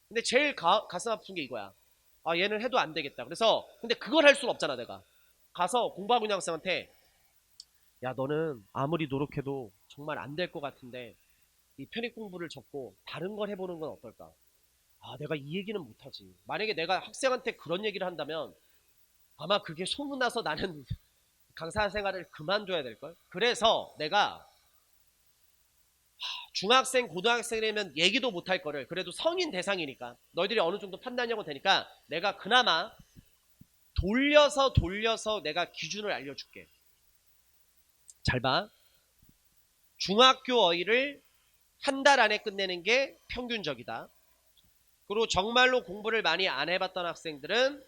근데 제일 가슴 아픈 게 이거야. 아, 얘는 해도 안 되겠다. 그래서 근데 그걸 할 수는 없잖아. 내가 가서 공부하고 있는 학생한테 야, 너는 아무리 노력해도 정말 안 될 것 같은데 이 편입 공부를 접고 다른 걸 해보는 건 어떨까? 아, 내가 이 얘기는 못하지. 만약에 내가 학생한테 그런 얘기를 한다면 아마 그게 소문나서 나는 강사 생활을 그만둬야 될걸. 그래서 내가 중학생 고등학생이면 얘기도 못할 거를 그래도 성인 대상이니까 너희들이 어느 정도 판단력은 되니까 내가 그나마 돌려서 내가 기준을 알려줄게. 잘 봐. 중학교 어휘를 한 달 안에 끝내는 게 평균적이다. 그리고 정말로 공부를 많이 안 해봤던 학생들은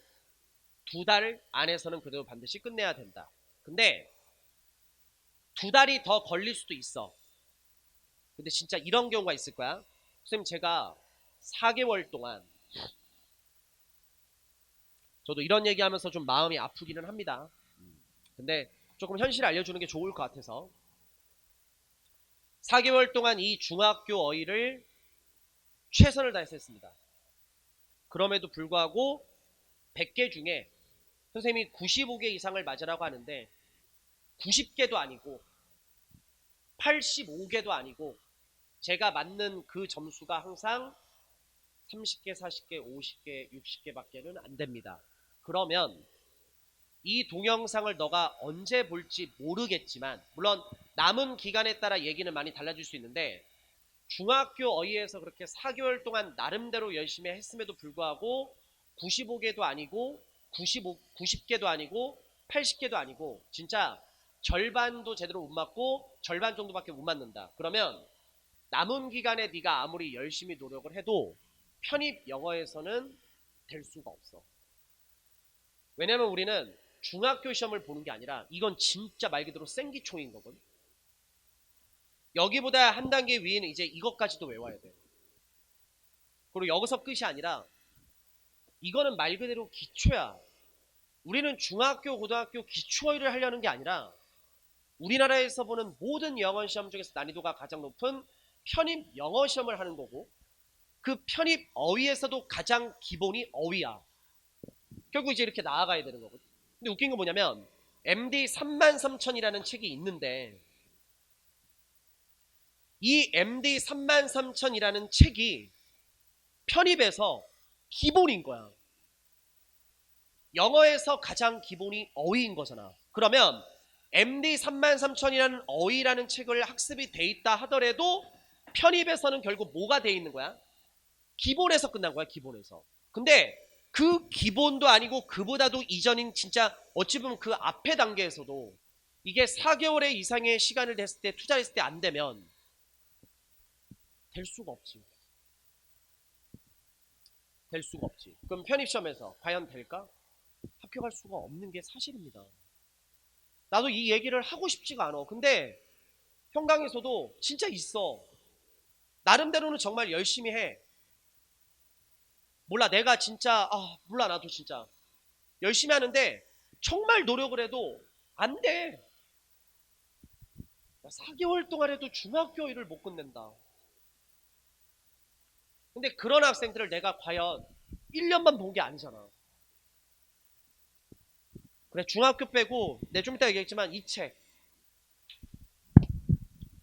2달 안에서는 그래도 반드시 끝내야 된다. 근데 2달이 더 걸릴 수도 있어. 근데 진짜 이런 경우가 있을 거야. 선생님, 제가 4개월 동안 저도 이런 얘기하면서 좀 마음이 아프기는 합니다. 근데 조금 현실을 알려주는 게 좋을 것 같아서 4개월 동안 이 중학교 어휘를 최선을 다해서 했습니다. 그럼에도 불구하고 100개 중에 선생님이 95개 이상을 맞으라고 하는데 90개도 아니고 85개도 아니고 제가 맞는 그 점수가 항상 30개, 40개, 50개, 60개밖에는 안 됩니다. 그러면 이 동영상을 너가 언제 볼지 모르겠지만 물론 남은 기간에 따라 얘기는 많이 달라질 수 있는데 중학교 어휘에서 그렇게 4개월 동안 나름대로 열심히 했음에도 불구하고 95개도 아니고 90개도 아니고 80개도 아니고 진짜 절반도 제대로 못 맞고 절반 정도밖에 못 맞는다. 그러면 남은 기간에 네가 아무리 열심히 노력을 해도 편입 영어에서는 될 수가 없어. 왜냐면 우리는 중학교 시험을 보는 게 아니라 이건 진짜 말 그대로 생기총인 거거든. 여기보다 한 단계 위에는 이제 이것까지도 외워야 돼. 그리고 여기서 끝이 아니라 이거는 말 그대로 기초야. 우리는 중학교, 고등학교 기초어휘를 하려는 게 아니라 우리나라에서 보는 모든 영어 시험 중에서 난이도가 가장 높은 편입 영어 시험을 하는 거고 그 편입 어휘에서도 가장 기본이 어휘야. 결국 이제 이렇게 나아가야 되는 거거든. 근데 웃긴 건 뭐냐면 MD 33,000이라는 책이 있는데 이 MD 33,000이라는 책이 편입에서 기본인 거야. 영어에서 가장 기본이 어휘인 거잖아. 그러면 MD 33,000이라는 어휘라는 책을 학습이 돼 있다 하더라도 편입에서는 결국 뭐가 돼 있는 거야? 기본에서 끝난 거야, 기본에서. 근데 그 기본도 아니고 그보다도 이전인 진짜 어찌 보면 그 앞에 단계에서도 이게 4개월의 이상의 시간을 냈을 때 투자했을 때 안 되면 될 수가 없지. 될 수가 없지. 그럼 편입시험에서 과연 될까? 합격할 수가 없는 게 사실입니다. 나도 이 얘기를 하고 싶지가 않아. 근데 평강에서도 진짜 있어. 나름대로는 정말 열심히 해. 몰라, 내가 진짜 몰라, 나도 진짜 열심히 하는데 정말 노력을 해도 안 돼. 4개월 동안 해도 중학교 어휘를 못 끝낸다. 근데 그런 학생들을 내가 과연 1년만 본 게 아니잖아. 그래, 중학교 빼고 내 좀 이따 얘기했지만 이 책,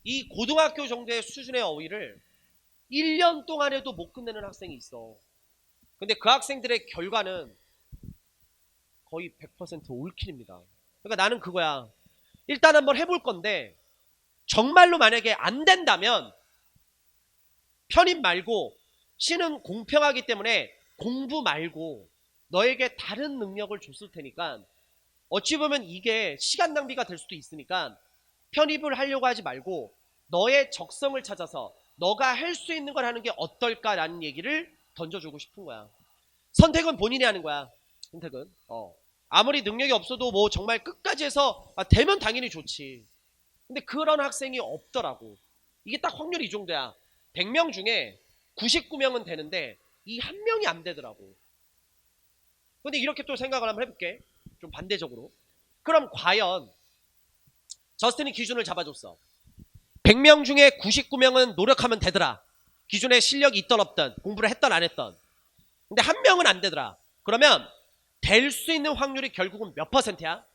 이 고등학교 정도의 수준의 어휘를 1년 동안 해도 못 끝내는 학생이 있어. 근데 그 학생들의 결과는 거의 100% 올킬입니다. 그러니까 나는 그거야. 일단 한번 해볼 건데 정말로 만약에 안 된다면 편입 말고 시는 공평하기 때문에 공부 말고 너에게 다른 능력을 줬을 테니까 어찌 보면 이게 시간 낭비가 될 수도 있으니까 편입을 하려고 하지 말고 너의 적성을 찾아서 너가 할 수 있는 걸 하는 게 어떨까라는 얘기를 던져주고 싶은 거야. 선택은 본인이 하는 거야. 선택은. 아무리 능력이 없어도 뭐 정말 끝까지 해서 되면 당연히 좋지. 근데 그런 학생이 없더라고. 이게 딱 확률이 이 정도야. 100명 중에 99명은 되는데 이 한 명이 안 되더라고. 근데 이렇게 또 생각을 한번 해볼게. 좀 반대적으로. 그럼 과연 저스틴이 기준을 잡아줬어. 100명 중에 99명은 노력하면 되더라. 기준에 실력이 있던 없던, 공부를 했던 안 했던. 근데 한 명은 안 되더라. 그러면 될 수 있는 확률이 결국은 몇 퍼센트야?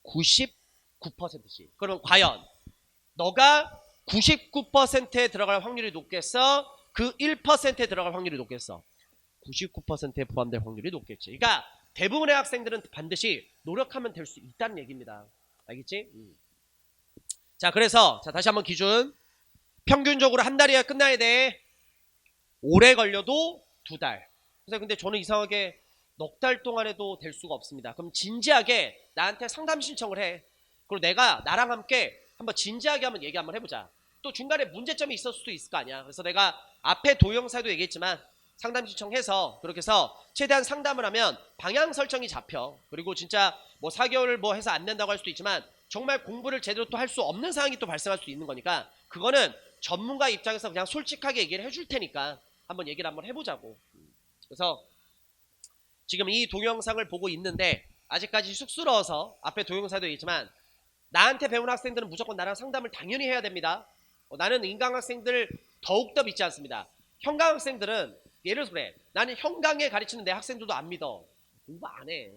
99%씩. 그럼 과연 너가 99%에 들어갈 확률이 높겠어? 그 1%에 들어갈 확률이 높겠어? 99%에 포함될 확률이 높겠지. 그러니까 대부분의 학생들은 반드시 노력하면 될 수 있다는 얘기입니다. 알겠지? 자, 그래서 다시 한번 기준. 평균적으로 한 달이야 끝나야 돼. 오래 걸려도 2달. 그래서 근데 저는 이상하게 넉 달 동안 해도 될 수가 없습니다. 그럼 진지하게 나한테 상담 신청을 해. 그리고 내가 나랑 함께 한번 진지하게 한번 얘기 한번 해보자. 또 중간에 문제점이 있을 수도 있을 거 아니야. 그래서 내가 앞에 동영상도 얘기했지만 상담 신청해서 그렇게 해서 최대한 상담을 하면 방향 설정이 잡혀. 그리고 진짜 뭐 4개월 뭐 해서 안 된다고 할 수도 있지만 정말 공부를 제대로 또 할 수 없는 상황이 또 발생할 수 있는 거니까 그거는 전문가 입장에서 그냥 솔직하게 얘기를 해줄 테니까 한번 얘기를 한번 해보자고. 그래서 지금 이 동영상을 보고 있는데 아직까지 쑥스러워서 앞에 동영상도 있지만 나한테 배운 학생들은 무조건 나랑 상담을 당연히 해야 됩니다. 나는 인강 학생들 더욱더 믿지 않습니다. 형강 학생들은 예를 들어서 그래. 나는 형강에 가르치는 내 학생들도 안 믿어. 공부 안 해.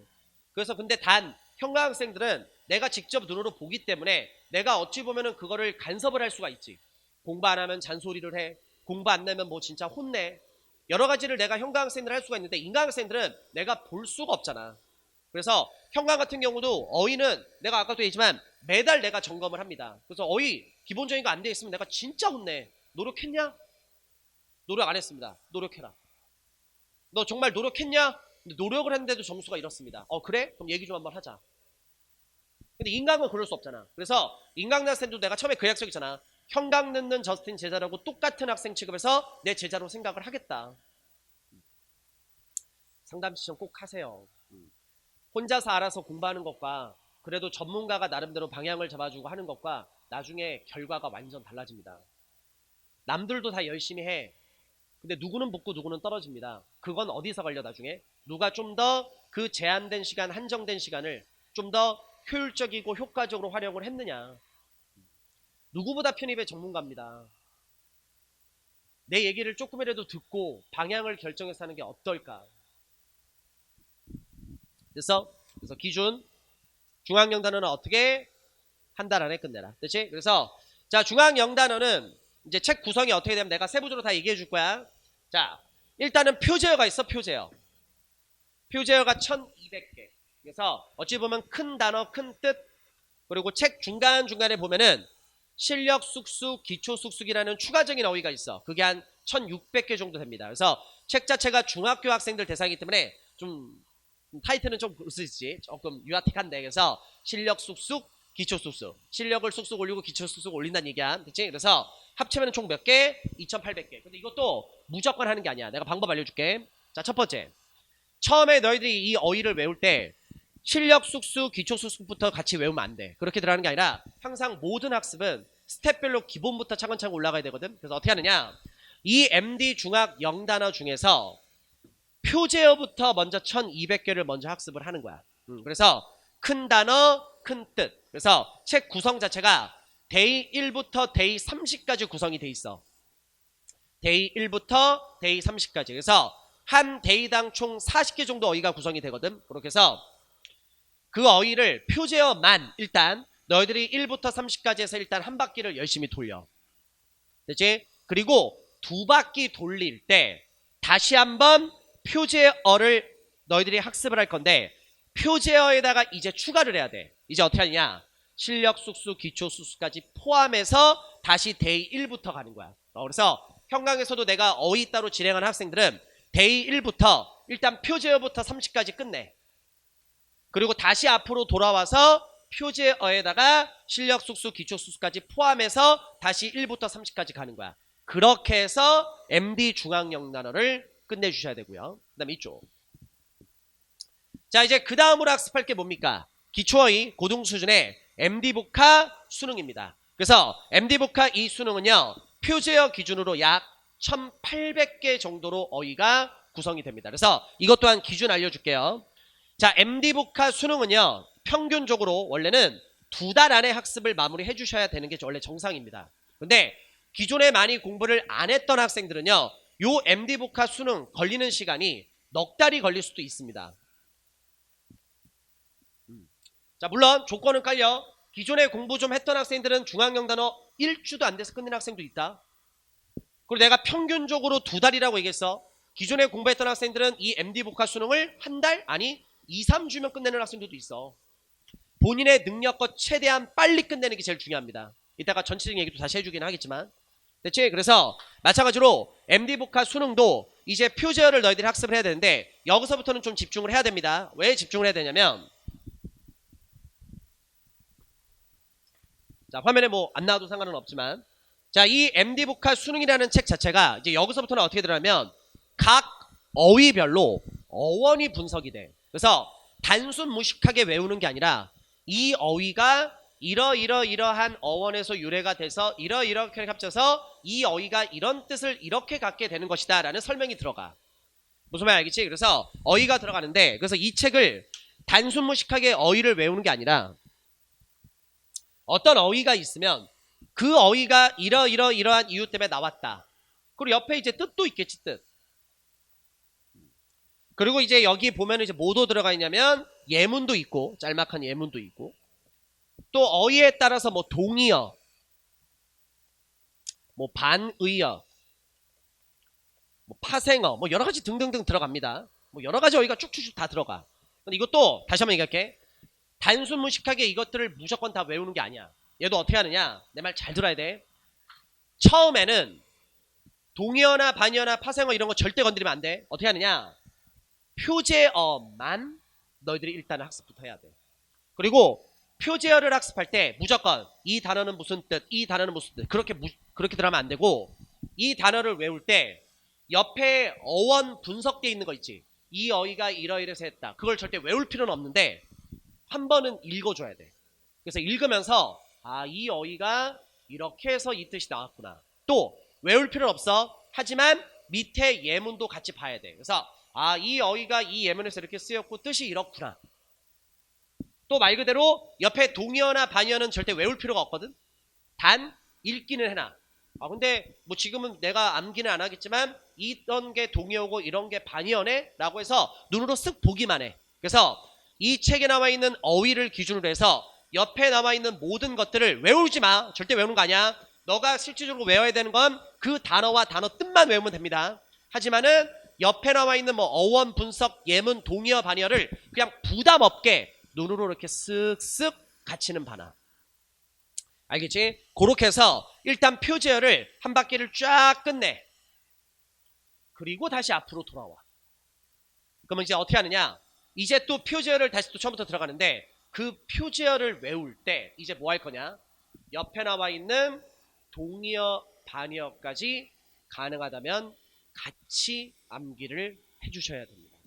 그래서 근데 단 형강 학생들은 내가 직접 눈으로 보기 때문에 내가 어찌 보면은 그거를 간섭을 할 수가 있지. 공부 안 하면 잔소리를 해. 공부 안 내면 뭐 진짜 혼내. 여러 가지를 내가 형강 학생들 할 수가 있는데 인강 학생들은 내가 볼 수가 없잖아. 그래서 형강 같은 경우도 어휘는 내가 아까도 얘기했지만 매달 내가 점검을 합니다. 그래서 어휘 기본적인 거 안 돼 있으면 내가 진짜 혼내. 노력했냐? 노력 안 했습니다. 노력해라. 너 정말 노력했냐? 근데 노력을 했는데도 점수가 이렇습니다. 그래? 그럼 얘기 좀 한번 하자. 근데 인강은 그럴 수 없잖아. 그래서 인강 학생도 내가 처음에 그 약속 있잖아. 형강 넣는 저스틴 제자라고 똑같은 학생 취급해서 내 제자로 생각을 하겠다. 상담 시청 꼭 하세요. 혼자서 알아서 공부하는 것과 그래도 전문가가 나름대로 방향을 잡아주고 하는 것과 나중에 결과가 완전 달라집니다. 남들도 다 열심히 해. 근데 누구는 붙고 누구는 떨어집니다. 그건 어디서 걸려 나중에? 누가 좀 더 그 제한된 시간, 한정된 시간을 좀 더 효율적이고 효과적으로 활용을 했느냐. 누구보다 편입의 전문가입니다. 내 얘기를 조금이라도 듣고 방향을 결정해서 하는 게 어떨까. 그래서 기준 중앙영단어는 어떻게 한 달 안에 끝내라. 그렇지? 그래서 자 중앙영단어는 이제 책 구성이 어떻게 되면 내가 세부적으로 다 얘기해 줄 거야. 자 일단은 표제어가 있어. 표제어가 1200개. 그래서 어찌 보면 큰 단어 큰 뜻 그리고 책 중간중간에 보면은 실력 숙숙 기초 숙숙이라는 추가적인 어휘가 있어. 그게 한 1600개 정도 됩니다. 그래서 책 자체가 중학교 학생들 대상이기 때문에 좀 타이틀은 좀 그렇지 조금 유아틱한데 그래서 실력 쑥쑥 기초 쑥쑥 실력을 쑥쑥 올리고 기초 쑥쑥 올린다는 얘기야. 그치? 그래서 합치면 총 몇 개? 2800개. 근데 이것도 무조건 하는 게 아니야. 내가 방법 알려줄게. 자, 첫 번째. 처음에 너희들이 이 어휘를 외울 때 실력 쑥쑥 기초 쑥쑥부터 같이 외우면 안 돼. 그렇게 들어가는 게 아니라 항상 모든 학습은 스텝별로 기본부터 차근차근 올라가야 되거든. 그래서 어떻게 하느냐. 이 MD 중학 영단어 중에서 표제어부터 먼저 1200개를 먼저 학습을 하는 거야. 그래서 큰 단어, 큰 뜻. 그래서 책 구성 자체가 데이 1부터 데이 30까지 구성이 돼 있어. 데이 1부터 데이 30까지. 그래서 한 데이당 총 40개 정도 어휘가 구성이 되거든. 그렇게 해서 그 어휘를 표제어만 일단 너희들이 1부터 30까지 해서 일단 한 바퀴를 열심히 돌려. 됐지? 그리고 두 바퀴 돌릴 때 다시 한번 표제어를 너희들이 학습을 할 건데 표제어에다가 이제 추가를 해야 돼. 이제 어떻게 하느냐. 실력 쑥쑥 기초 쑥쑥까지 포함해서 다시 데이 1부터 가는 거야. 그래서 형강에서도 내가 어휘 따로 진행하는 학생들은 데이 1부터 일단 표제어부터 30까지 끝내. 그리고 다시 앞으로 돌아와서 표제어에다가 실력 숙수, 기초 숙수까지 포함해서 다시 1부터 30까지 가는 거야. 그렇게 해서 MD 중앙영 단어를 끝내주셔야 되고요. 그 다음에 이쪽. 자, 이제 그 다음으로 학습할 게 뭡니까? 기초어휘 고등 수준의 MD 복화 수능입니다. 그래서 MD 복화 이 수능은요, 표제어 기준으로 약 1800개 정도로 어휘가 구성이 됩니다. 그래서 이것 또한 기준 알려줄게요. 자, MD 복화 수능은요, 평균적으로 원래는 2달 안에 학습을 마무리해 주셔야 되는 게 원래 정상입니다. 근데 기존에 많이 공부를 안 했던 학생들은요, 요 MD 복화 수능 걸리는 시간이 넉 달이 걸릴 수도 있습니다. 자, 물론 조건은 깔려. 기존에 공부 좀 했던 학생들은 중앙영 단어 1주도 안 돼서 끝낸 학생도 있다. 그리고 내가 평균적으로 2달이라고 얘기했어. 기존에 공부했던 학생들은 이 MD 복화 수능을 한 달? 아니 2, 3주면 끝내는 학생들도 있어. 본인의 능력껏 최대한 빨리 끝내는 게 제일 중요합니다. 이따가 전체적인 얘기도 다시 해주긴 하겠지만. 됐지? 그래서 마찬가지로 MD 복화 수능도 이제 표제어를 너희들이 학습을 해야 되는데 여기서부터는 좀 집중을 해야 됩니다. 왜 집중을 해야 되냐면, 자, 화면에 뭐 안 나와도 상관은 없지만, 자, 이 MD 복화 수능이라는 책 자체가 이제 여기서부터는 어떻게 들어가면 각 어휘별로 어원이 분석이 돼. 그래서 단순 무식하게 외우는 게 아니라 이 어휘가 이러한 어원에서 유래가 돼서 이렇게 합쳐서 이 어휘가 이런 뜻을 이렇게 갖게 되는 것이다 라는 설명이 들어가. 무슨 말 알겠지? 그래서 어휘가 들어가는데, 그래서 이 책을 단순 무식하게 어휘를 외우는 게 아니라 어떤 어휘가 있으면 그 어휘가 이러한 이유 때문에 나왔다. 그리고 옆에 이제 뜻도 있겠지, 뜻. 그리고 이제 여기 보면 이제 뭐도 들어가 있냐면 예문도 있고, 짤막한 예문도 있고, 또 어휘에 따라서 뭐 동의어, 뭐 반의어, 뭐 파생어, 뭐 여러 가지 등등등 들어갑니다. 뭐 여러 가지 어휘가 쭉쭉쭉 다 들어가. 근데 이것도 다시 한번 얘기할게. 단순 무식하게 이것들을 무조건 다 외우는 게 아니야. 얘도 어떻게 하느냐? 내 말 잘 들어야 돼. 처음에는 동의어나 반의어나 파생어 이런 거 절대 건드리면 안 돼. 어떻게 하느냐? 표제어만 너희들이 일단 학습부터 해야 돼. 그리고 표제어를 학습할 때 무조건 이 단어는 무슨 뜻, 이 단어는 무슨 뜻, 그렇게 들어가면 안 되고, 이 단어를 외울 때 옆에 어원 분석되어 있는 거 있지. 이 어휘가 이러이래서 했다. 그걸 절대 외울 필요는 없는데 한 번은 읽어줘야 돼. 그래서 읽으면서 이 어휘가 이렇게 해서 이 뜻이 나왔구나. 또 외울 필요는 없어. 하지만 밑에 예문도 같이 봐야 돼. 그래서 이 어휘가 이 예문에서 이렇게 쓰였고 뜻이 이렇구나. 또 말 그대로 옆에 동의어나 반의어는 절대 외울 필요가 없거든. 단 읽기는 해놔. 근데 뭐 지금은 내가 암기는 안 하겠지만 이런 게 동의어고 이런 게 반의어네 라고 해서 눈으로 쓱 보기만 해. 그래서 이 책에 나와 있는 어휘를 기준으로 해서 옆에 나와 있는 모든 것들을 외우지 마. 절대 외우는 거 아니야. 너가 실질적으로 외워야 되는 건 그 단어와 단어 뜻만 외우면 됩니다. 하지만은 옆에 나와 있는 뭐 어원 분석, 예문, 동의어, 반의어를 그냥 부담 없게 눈으로 이렇게 쓱쓱 갖추는 바나. 알겠지? 그렇게 해서 일단 표제어를 한 바퀴를 쫙 끝내. 그리고 다시 앞으로 돌아와. 그러면 이제 어떻게 하느냐? 이제 또 표제어를 다시 또 처음부터 들어가는데, 그 표제어를 외울 때 이제 뭐 할 거냐? 옆에 나와 있는 동의어, 반의어까지 가능하다면 같이 암기를 해주셔야 됩니다.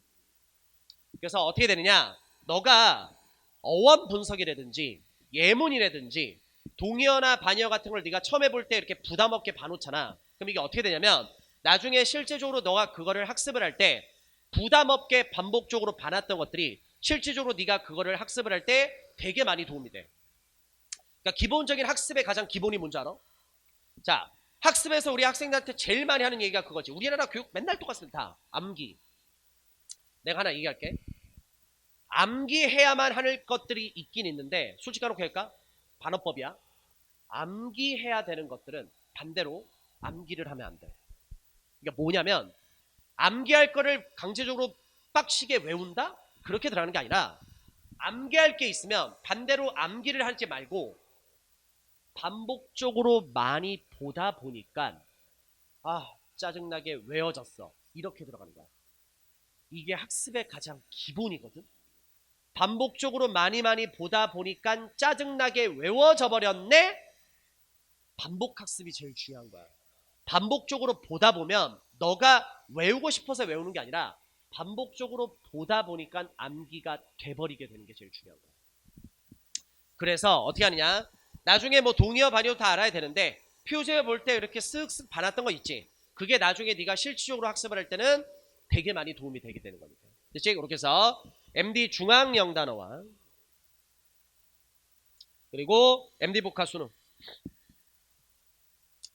그래서 어떻게 되느냐? 너가 어원 분석이라든지 예문이라든지 동의어나 반의어 같은 걸 네가 처음 해볼 때 이렇게 부담 없게 봐놓잖아. 그럼 이게 어떻게 되냐면 나중에 실제적으로 너가 그거를 학습을 할 때 부담 없게 반복적으로 봐놨던 것들이 실질적으로 네가 그거를 학습을 할 때 되게 많이 도움이 돼. 그러니까 기본적인 학습의 가장 기본이 뭔지 알아? 자, 학습에서 우리 학생들한테 제일 많이 하는 얘기가 그거지. 우리나라 교육 맨날 똑같습니다. 다 암기. 내가 하나 얘기할게. 암기해야만 할 것들이 있긴 있는데 솔직히 놓고 할까? 반어법이야. 암기해야 되는 것들은 반대로 암기를 하면 안 돼. 그러니까 뭐냐면 암기할 거를 강제적으로 빡시게 외운다? 그렇게 들어가는 게 아니라 암기할 게 있으면 반대로 암기를 하지 말고 반복적으로 많이 보다 보니까 짜증나게 외워졌어. 이렇게 들어가는 거야. 이게 학습의 가장 기본이거든. 반복적으로 많이 보다 보니까 짜증나게 외워져 버렸네. 반복학습이 제일 중요한 거야. 반복적으로 보다 보면 너가 외우고 싶어서 외우는 게 아니라 반복적으로 보다 보니까 암기가 돼버리게 되는 게 제일 중요한 거야. 그래서 어떻게 하느냐, 나중에 뭐 동의어 반의어 다 알아야 되는데 표제 볼 때 이렇게 쓱쓱 봐놨던 거 있지. 그게 나중에 네가 실질적으로 학습을 할 때는 되게 많이 도움이 되게 되는 겁니다. 됐지? 이렇게 해서 MD 중앙 영단어와 그리고 MD 복합 수능,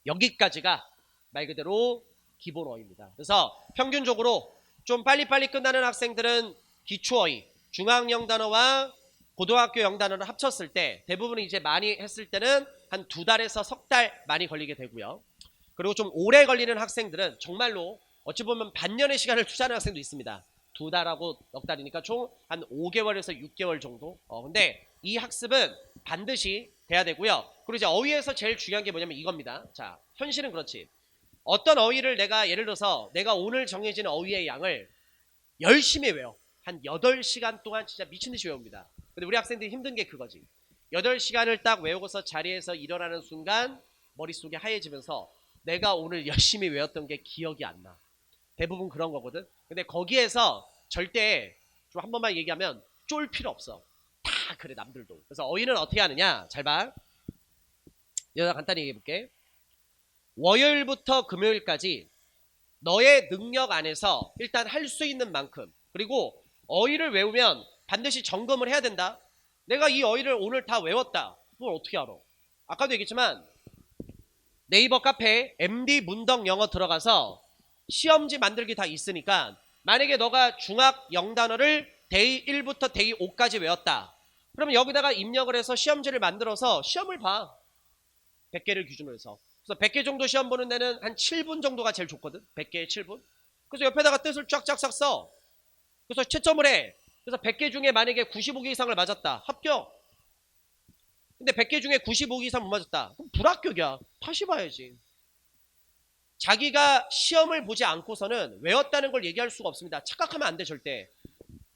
여기까지가 말 그대로 기본 어휘입니다. 그래서 평균적으로 좀 빨리빨리 끝나는 학생들은 기초 어휘, 중앙 영단어와 고등학교 영단어를 합쳤을 때 대부분 이제 많이 했을 때는 한 2달에서 석 달 많이 걸리게 되고요. 그리고 좀 오래 걸리는 학생들은 정말로 어찌 보면 반년의 시간을 투자하는 학생도 있습니다. 2달하고 넉 달이니까 총 한 5개월에서 6개월 정도. 근데 이 학습은 반드시 돼야 되고요. 그리고 이제 어휘에서 제일 중요한 게 뭐냐면 이겁니다. 자, 현실은 그렇지. 어떤 어휘를 내가 예를 들어서 내가 오늘 정해진 어휘의 양을 열심히 외워. 한 8시간 동안 진짜 미친듯이 외웁니다. 근데 우리 학생들이 힘든 게 그거지. 8시간을 딱 외우고서 자리에서 일어나는 순간 머릿속에 하얘지면서 내가 오늘 열심히 외웠던 게 기억이 안 나. 대부분 그런 거거든. 근데 거기에서 절대 좀 한 번만 얘기하면 쫄 필요 없어. 다 그래, 남들도. 그래서 어휘는 어떻게 하느냐, 잘 봐. 여기다 간단히 얘기해볼게. 월요일부터 금요일까지 너의 능력 안에서 일단 할 수 있는 만큼, 그리고 어휘를 외우면 반드시 점검을 해야 된다. 내가 이 어휘를 오늘 다 외웠다. 그걸 어떻게 알아? 아까도 얘기했지만 네이버 카페에 MD 문덕 영어 들어가서 시험지 만들기 다 있으니까 만약에 너가 중학 영단어를 데이 1부터 데이 5까지 외웠다. 그러면 여기다가 입력을 해서 시험지를 만들어서 시험을 봐. 100개를 기준으로 해서. 그래서 100개 정도 시험 보는 데는 한 7분 정도가 제일 좋거든. 100개에 7분. 그래서 옆에다가 뜻을 쫙쫙 써. 그래서 채점을 해. 그래서 100개 중에 만약에 95개 이상을 맞았다. 합격. 근데 100개 중에 95개 이상 못 맞았다. 그럼 불합격이야. 다시 봐야지. 자기가 시험을 보지 않고서는 외웠다는 걸 얘기할 수가 없습니다. 착각하면 안 돼, 절대.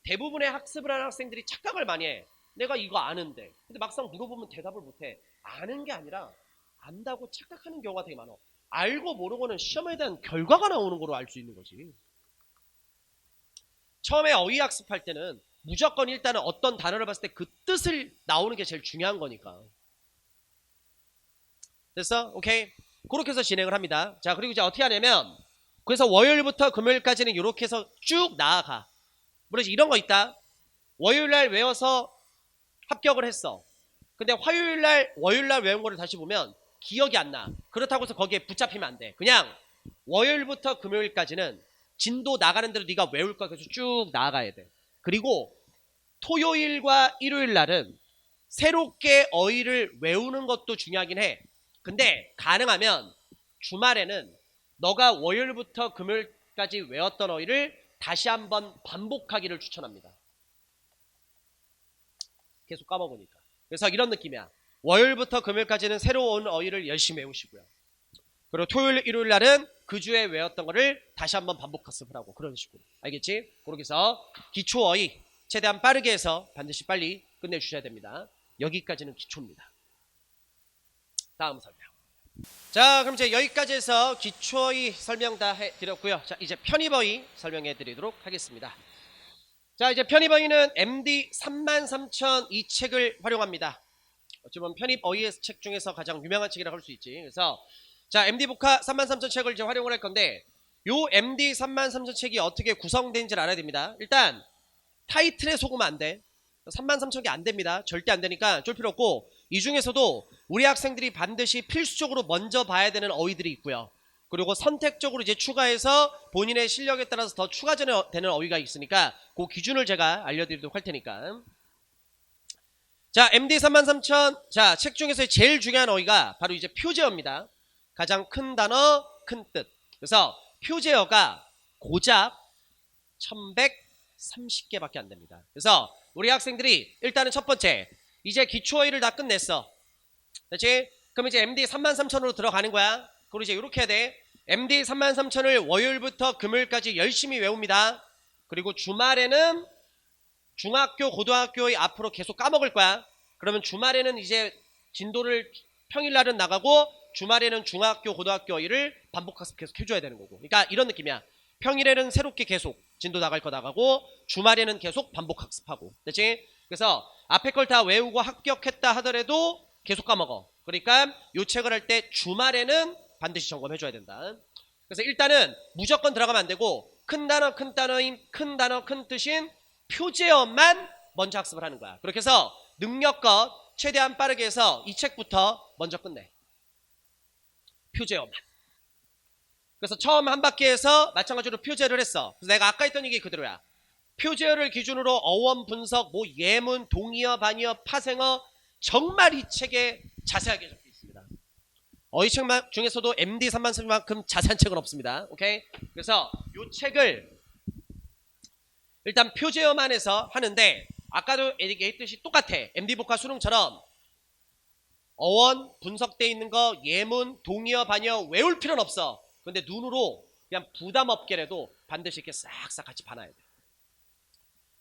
대부분의 학습을 하는 학생들이 착각을 많이 해. 내가 이거 아는데. 근데 막상 물어보면 대답을 못해. 아는 게 아니라 안다고 착각하는 경우가 되게 많아. 알고 모르고는 시험에 대한 결과가 나오는 거로 알 수 있는 거지. 처음에 어휘 학습할 때는 무조건 일단은 어떤 단어를 봤을 때 그 뜻을 나오는 게 제일 중요한 거니까. 됐어? 오케이? 그렇게 해서 진행을 합니다. 자, 그리고 이제 어떻게 하냐면, 그래서 월요일부터 금요일까지는 이렇게 해서 쭉 나아가. 물론 이런 거 있다. 월요일날 외워서 합격을 했어. 근데 화요일날, 월요일날 외운 거를 다시 보면 기억이 안 나. 그렇다고 해서 거기에 붙잡히면 안 돼. 그냥 월요일부터 금요일까지는 진도 나가는 대로 네가 외울 거야. 그래서 쭉 나아가야 돼. 그리고 토요일과 일요일 날은 새롭게 어휘를 외우는 것도 중요하긴 해. 근데 가능하면 주말에는 너가 월요일부터 금요일까지 외웠던 어휘를 다시 한번 반복하기를 추천합니다. 계속 까먹으니까. 그래서 이런 느낌이야. 월요일부터 금요일까지는 새로운 어휘를 열심히 외우시고요. 그리고 토요일, 일요일 날은 그 주에 외웠던 거를 다시 한번 반복 학습을 하고, 그런 식으로. 알겠지? 그렇게 해서 기초 어휘 최대한 빠르게 해서 반드시 빨리 끝내주셔야 됩니다. 여기까지는 기초입니다. 다음 설명. 자, 그럼 이제 여기까지 해서 기초어휘 설명 다 해드렸고요. 자, 이제 편입어휘 설명해 드리도록 하겠습니다. 자, 이제 편입어휘는 MD 33,000 이 책을 활용합니다. 어찌 보면 편입어휘의 책 중에서 가장 유명한 책이라고 할 수 있지. 그래서 자, MD 복화 33,000 책을 이제 활용을 할 건데, 요 MD 33,000 책이 어떻게 구성되는지를 알아야 됩니다. 일단 타이틀에 속으면 안 돼. 33,000개 안 됩니다. 절대 안 되니까 쫄 필요 없고, 이 중에서도 우리 학생들이 반드시 필수적으로 먼저 봐야 되는 어휘들이 있고요. 그리고 선택적으로 이제 추가해서 본인의 실력에 따라서 더 추가되는 어휘가 있으니까 그 기준을 제가 알려드리도록 할 테니까. 자, MD 33,000. 자, 책 중에서 제일 중요한 어휘가 바로 이제 표제어입니다. 가장 큰 단어, 큰 뜻. 그래서 표제어가 고작 1130개밖에 안 됩니다. 그래서 우리 학생들이 일단은 첫 번째, 이제 기초어휘를 다 끝냈어. 그렇지? 그럼 이제 MD 33,000으로 들어가는 거야. 그리고 이제 이렇게 해야 돼. MD 33,000을 월요일부터 금요일까지 열심히 외웁니다. 그리고 주말에는 중학교, 고등학교의 앞으로 계속 까먹을 거야. 그러면 주말에는 이제 진도를 평일날은 나가고 주말에는 중학교, 고등학교를 반복학습 계속 해줘야 되는 거고. 그러니까 이런 느낌이야. 평일에는 새롭게 계속 진도 나갈 거 나가고 주말에는 계속 반복학습하고. 됐지? 그래서 앞에 걸 다 외우고 합격했다 하더라도 계속 까먹어. 그러니까 요 책을 할 때 주말에는 반드시 점검해줘야 된다. 그래서 일단은 무조건 들어가면 안 되고 큰 단어, 큰 단어인, 큰 단어, 큰 뜻인 표제어만 먼저 학습을 하는 거야. 그렇게 해서 능력껏 최대한 빠르게 해서 이 책부터 먼저 끝내. 표제어만. 그래서 처음 한 바퀴에서 마찬가지로 표제를 했어. 그래서 내가 아까 했던 얘기 그대로야. 표제어를 기준으로 어원 분석, 뭐 예문, 동의어, 반의어, 파생어 정말 이 책에 자세하게 적혀 있습니다. 어휘책 중에서도 MD 3만만큼 자세한 책은 없습니다. 오케이? 그래서 이 책을 일단 표제어만 해서 하는데 아까도 얘기했듯이 똑같아. MD 복화 수능처럼 어원 분석되어 있는 거 예문, 동의어, 반의어 외울 필요는 없어. 근데 눈으로 그냥 부담 없게라도 반드시 이렇게 싹싹 같이 봐놔야 돼.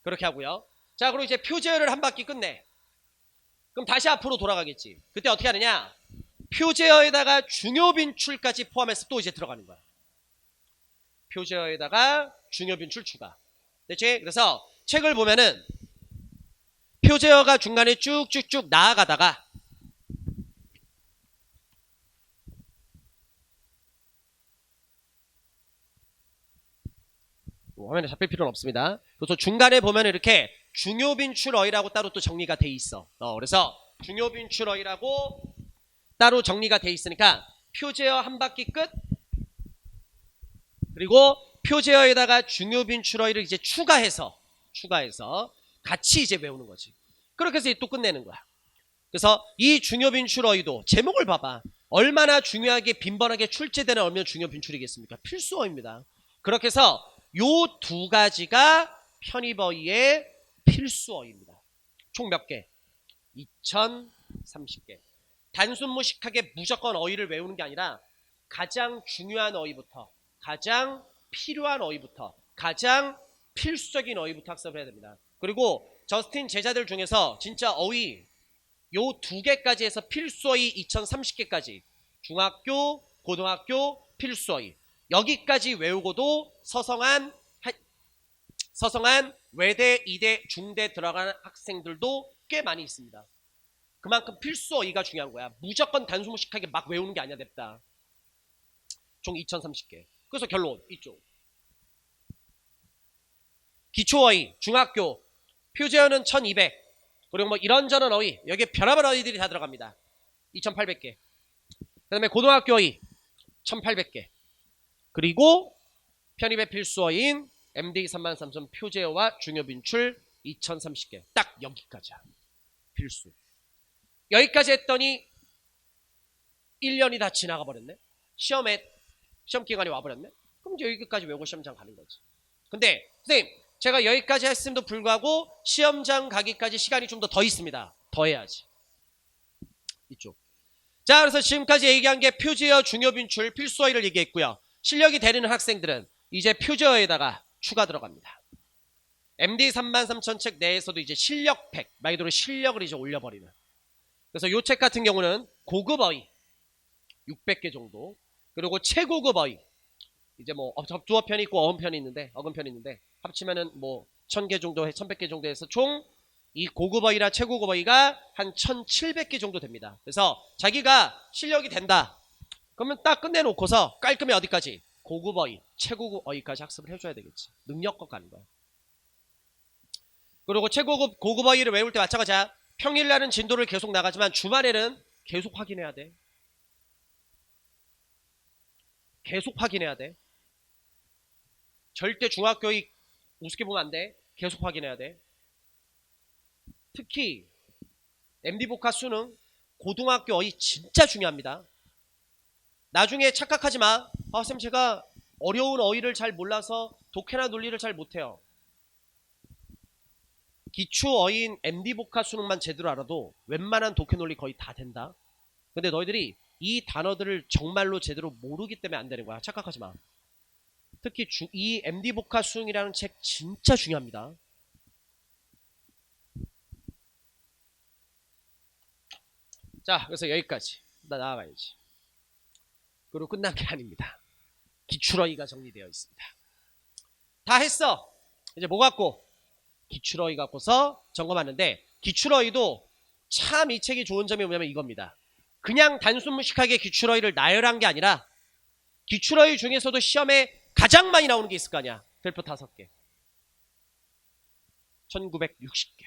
그렇게 하고요. 자, 그리고 이제 표제어를 한 바퀴 끝내. 그럼 다시 앞으로 돌아가겠지. 그때 어떻게 하느냐? 표제어에다가 중요 빈출까지 포함해서 또 이제 들어가는 거야. 표제어에다가 중요 빈출 추가. 됐지? 그래서 책을 보면은 표제어가 중간에 쭉쭉쭉 나아가다가 화면에 잡힐 필요는 없습니다. 그래서 중간에 보면 이렇게 중요빈출어휘라고 따로 또 정리가 돼 있어. 그래서 중요빈출어휘라고 따로 정리가 돼 있으니까 표제어 한 바퀴 끝. 그리고 표제어에다가 중요빈출어휘를 이제 추가해서 같이 이제 외우는 거지. 그렇게 해서 또 끝내는 거야. 그래서 이 중요빈출어휘도 제목을 봐봐. 얼마나 중요하게 빈번하게 출제되는 어휘면 중요빈출이겠습니까? 필수어휘입니다. 그렇게 해서 요 두 가지가 편입어휘의 필수어휘입니다. 총 몇 개? 2030개. 단순 무식하게 무조건 어휘를 외우는 게 아니라 가장 중요한 어휘부터, 가장 필요한 어휘부터, 가장 필수적인 어휘부터 학습을 해야 됩니다. 그리고 저스틴 제자들 중에서 진짜 어휘 요 두 개까지 해서 필수어휘 2030개까지 중학교, 고등학교 필수어휘 여기까지 외우고도 서성한 외대, 이대, 중대 들어가는 학생들도 꽤 많이 있습니다. 그만큼 필수어휘가 중요한 거야. 무조건 단순무식하게 막 외우는 게 아니야 됩다. 총 2030개. 그래서 결론 이쪽. 기초어휘 중학교 표제어는 1200. 그리고 뭐 이런저런 어휘 여기에 별의별 어휘들이 다 들어갑니다. 2800개. 그 다음에 고등학교 어휘 1800개. 그리고 편입의 필수어인 MD 33000 표제어와 중요빈출 2030개. 딱 여기까지야. 필수. 여기까지 했더니 1년이 다 지나가 버렸네. 시험 기간이 와버렸네. 그럼 이제 여기까지 외우고 시험장 가는 거지. 근데 선생님 제가 여기까지 했음에도 불구하고 시험장 가기까지 시간이 좀 더 있습니다. 더 해야지. 이쪽. 자, 그래서 지금까지 얘기한 게 표제어, 중요빈출, 필수어휘를 얘기했고요. 실력이 되는 학생들은 이제 표제어에다가 추가 들어갑니다. MD 33000 책 내에서도 이제 실력팩, 말 그대로 실력을 이제 올려버리는. 그래서 이 책 같은 경우는 고급 어휘 600개 정도, 그리고 최고급 어휘 이제 뭐 두어 편이 있고 어근편이 있는데 합치면은 뭐 1000개 정도, 1100개 정도 해서 총 이 고급 어휘나 최고급 어휘가 한 1700개 정도 됩니다. 그래서 자기가 실력이 된다. 그러면 딱 끝내놓고서 깔끔히 어디까지? 고급 어휘, 최고급 어휘까지 학습을 해줘야 되겠지. 능력껏 가는 거야. 그리고 최고급, 고급 어휘를 외울 때 마찬가지야. 평일날은 진도를 계속 나가지만 주말에는 계속 확인해야 돼. 계속 확인해야 돼. 절대 중학교 어휘 우습게 보면 안 돼. 계속 확인해야 돼. 특히 MD 복화 수능, 고등학교 어휘 진짜 중요합니다. 나중에 착각하지 마. 쌤 제가 어려운 어휘를 잘 몰라서 독해나 논리를 잘 못해요. 기초 어휘인 MD 복화 수능만 제대로 알아도 웬만한 독해 논리 거의 다 된다. 근데 너희들이 이 단어들을 정말로 제대로 모르기 때문에 안 되는 거야. 착각하지 마. 특히 이 MD 복화 수능이라는 책 진짜 중요합니다. 자, 그래서 여기까지. 나 나아가야지. 그리고 끝난 게 아닙니다. 기출어휘가 정리되어 있습니다. 다 했어. 이제 뭐 갖고? 기출어휘 갖고서 점검하는데, 기출어휘도 참 이 책이 좋은 점이 뭐냐면 이겁니다. 그냥 단순 무식하게 기출어휘를 나열한 게 아니라 기출어휘 중에서도 시험에 가장 많이 나오는 게 있을 거 아니야. 별표 5개. 1960개.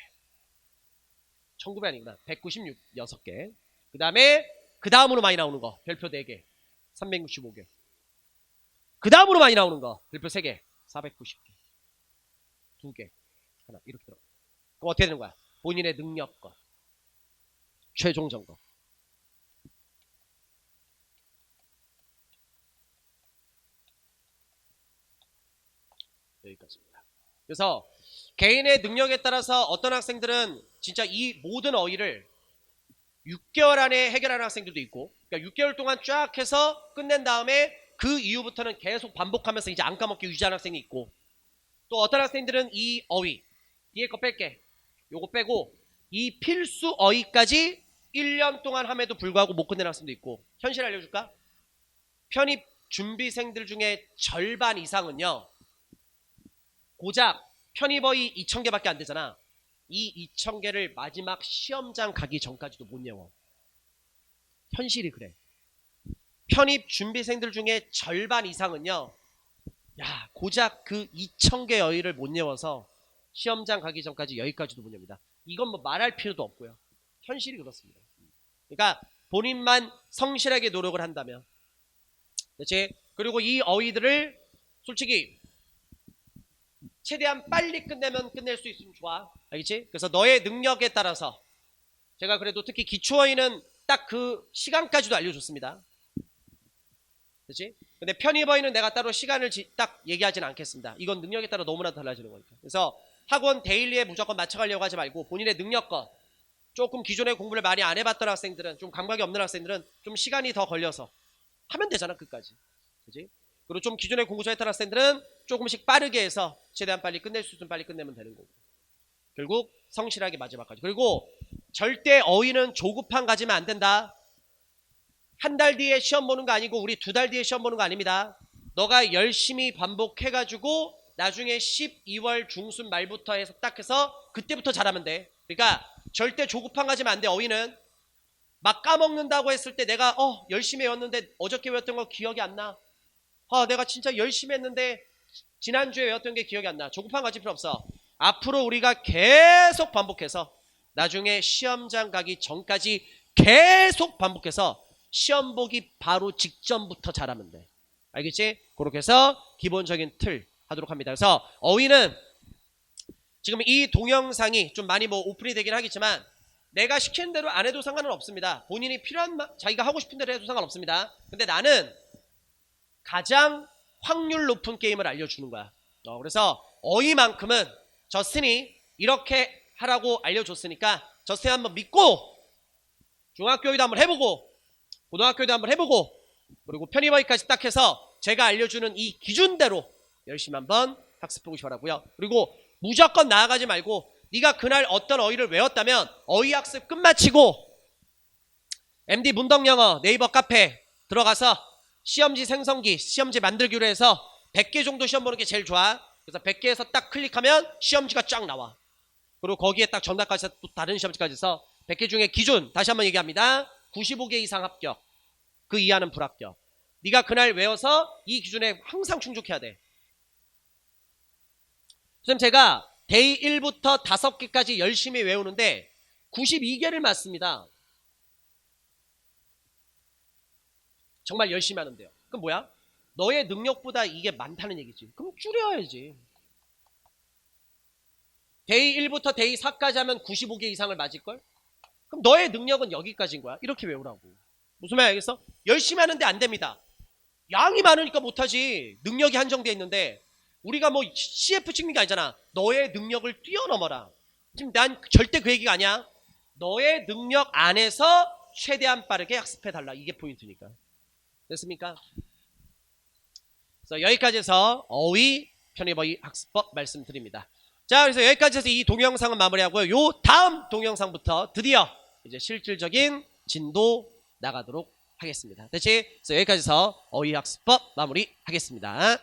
1900 아니구나. 196개. 그 다음에 그 다음으로 많이 나오는 거 별표 4개. 365개. 그 다음으로 많이 나오는 거 별표 3개. 490개. 2개. 하나. 이렇게 들어. 그럼 어떻게 되는 거야? 본인의 능력과 최종 점검. 여기까지입니다. 그래서 개인의 능력에 따라서 어떤 학생들은 진짜 이 모든 어휘를 6개월 안에 해결하는 학생들도 있고, 그러니까 6개월 동안 쫙 해서 끝낸 다음에 그 이후부터는 계속 반복하면서 이제 안 까먹게 유지하는 학생이 있고, 또 어떤 학생들은 이 어휘 뒤에 거 뺄게, 요거 빼고 이 필수 어휘까지 1년 동안 함에도 불구하고 못 끝내는 학생도 있고. 현실 알려줄까? 편입 준비생들 중에 절반 이상은요, 고작 편입어휘 2000개밖에 안 되잖아. 이 2000개를 마지막 시험장 가기 전까지도 못 외워. 현실이 그래. 편입 준비생들 중에 절반 이상은요, 야, 고작 그 2000개 어휘를 못 외워서 시험장 가기 전까지 여기까지도 못 외웁니다. 이건 뭐 말할 필요도 없고요. 현실이 그렇습니다. 그러니까 본인만 성실하게 노력을 한다면. 그렇지? 그리고 이 어휘들을 솔직히 최대한 빨리 끝내면 끝낼 수 있으면 좋아. 알겠지? 그래서 너의 능력에 따라서 제가 그래도 특히 기초어휘는 딱 그 시간까지도 알려줬습니다. 그렇지? 근데 편입어휘는 내가 따로 시간을 딱 얘기하지는 않겠습니다. 이건 능력에 따라 너무나 달라지는 거니까. 그래서 학원 데일리에 무조건 맞춰가려고 하지 말고 본인의 능력껏, 조금 기존에 공부를 많이 안 해봤던 학생들은, 좀 감각이 없는 학생들은 좀 시간이 더 걸려서 하면 되잖아, 끝까지. 그렇지? 그리고 좀 기존에 공부 잘했던 학생들은 조금씩 빠르게 해서 최대한 빨리 끝낼 수 있으면 빨리 끝내면 되는 거고. 결국 성실하게 마지막까지. 그리고 절대 어휘는 조급한 가지면 안 된다. 한 달 뒤에 시험 보는 거 아니고 우리 2달 뒤에 시험 보는 거 아닙니다. 너가 열심히 반복해가지고 나중에 12월 중순 말부터 해서 딱 해서 그때부터 잘하면 돼. 그러니까 절대 조급한 가지면 안 돼. 어휘는 막 까먹는다고 했을 때 내가 열심히 외웠는데 어저께 외웠던 거 기억이 안 나. 내가 진짜 열심히 했는데 지난주에 외웠던 게 기억이 안 나. 조급한 거 가질 필요 없어. 앞으로 우리가 계속 반복해서 나중에 시험장 가기 전까지 계속 반복해서 시험 보기 바로 직전부터 잘하면 돼. 알겠지? 그렇게 해서 기본적인 틀 하도록 합니다. 그래서 어휘는 지금 이 동영상이 좀 많이 뭐 오픈이 되긴 하겠지만 내가 시키는 대로 안 해도 상관은 없습니다. 본인이 필요한 자기가 하고 싶은 대로 해도 상관없습니다. 근데 나는 가장 확률 높은 게임을 알려주는 거야. 그래서 어휘만큼은 저스틴이 이렇게 하라고 알려줬으니까 저스틴 한번 믿고 중학교에도 한번 해보고 고등학교에도 한번 해보고 그리고 편입어휘까지 딱 해서 제가 알려주는 이 기준대로 열심히 한번 학습해보고 싶어라고요. 그리고 무조건 나아가지 말고 네가 그날 어떤 어휘를 외웠다면 어휘 학습 끝마치고 MD 문덕영어 네이버 카페 들어가서 시험지 생성기, 시험지 만들기로 해서 100개 정도 시험 보는 게 제일 좋아. 그래서 100개에서 딱 클릭하면 시험지가 쫙 나와. 그리고 거기에 딱 정답까지 해서 또 다른 시험지까지 해서 100개 중에 기준 다시 한번 얘기합니다. 95개 이상 합격, 그 이하는 불합격. 네가 그날 외워서 이 기준에 항상 충족해야 돼. 선생님 제가 데이 1부터 5개까지 열심히 외우는데 92개를 맞습니다. 정말 열심히 하는데요. 그럼 뭐야? 너의 능력보다 이게 많다는 얘기지. 그럼 줄여야지. 데이 1부터 데이 4까지 하면 95개 이상을 맞을걸? 그럼 너의 능력은 여기까지인 거야. 이렇게 외우라고. 무슨 말 알겠어? 열심히 하는데 안 됩니다. 양이 많으니까 못하지. 능력이 한정되어 있는데 우리가 뭐 CF 찍는 게 아니잖아. 너의 능력을 뛰어넘어라. 지금 난 절대 그 얘기가 아니야. 너의 능력 안에서 최대한 빠르게 학습해달라. 이게 포인트니까. 됐습니까? 그래서 여기까지 해서 어휘, 편입어휘 학습법 말씀드립니다. 자, 그래서 여기까지 해서 이 동영상은 마무리하고요. 요 다음 동영상부터 드디어 이제 실질적인 진도 나가도록 하겠습니다. 됐지? 그래서 여기까지서 어휘학습법 마무리하겠습니다.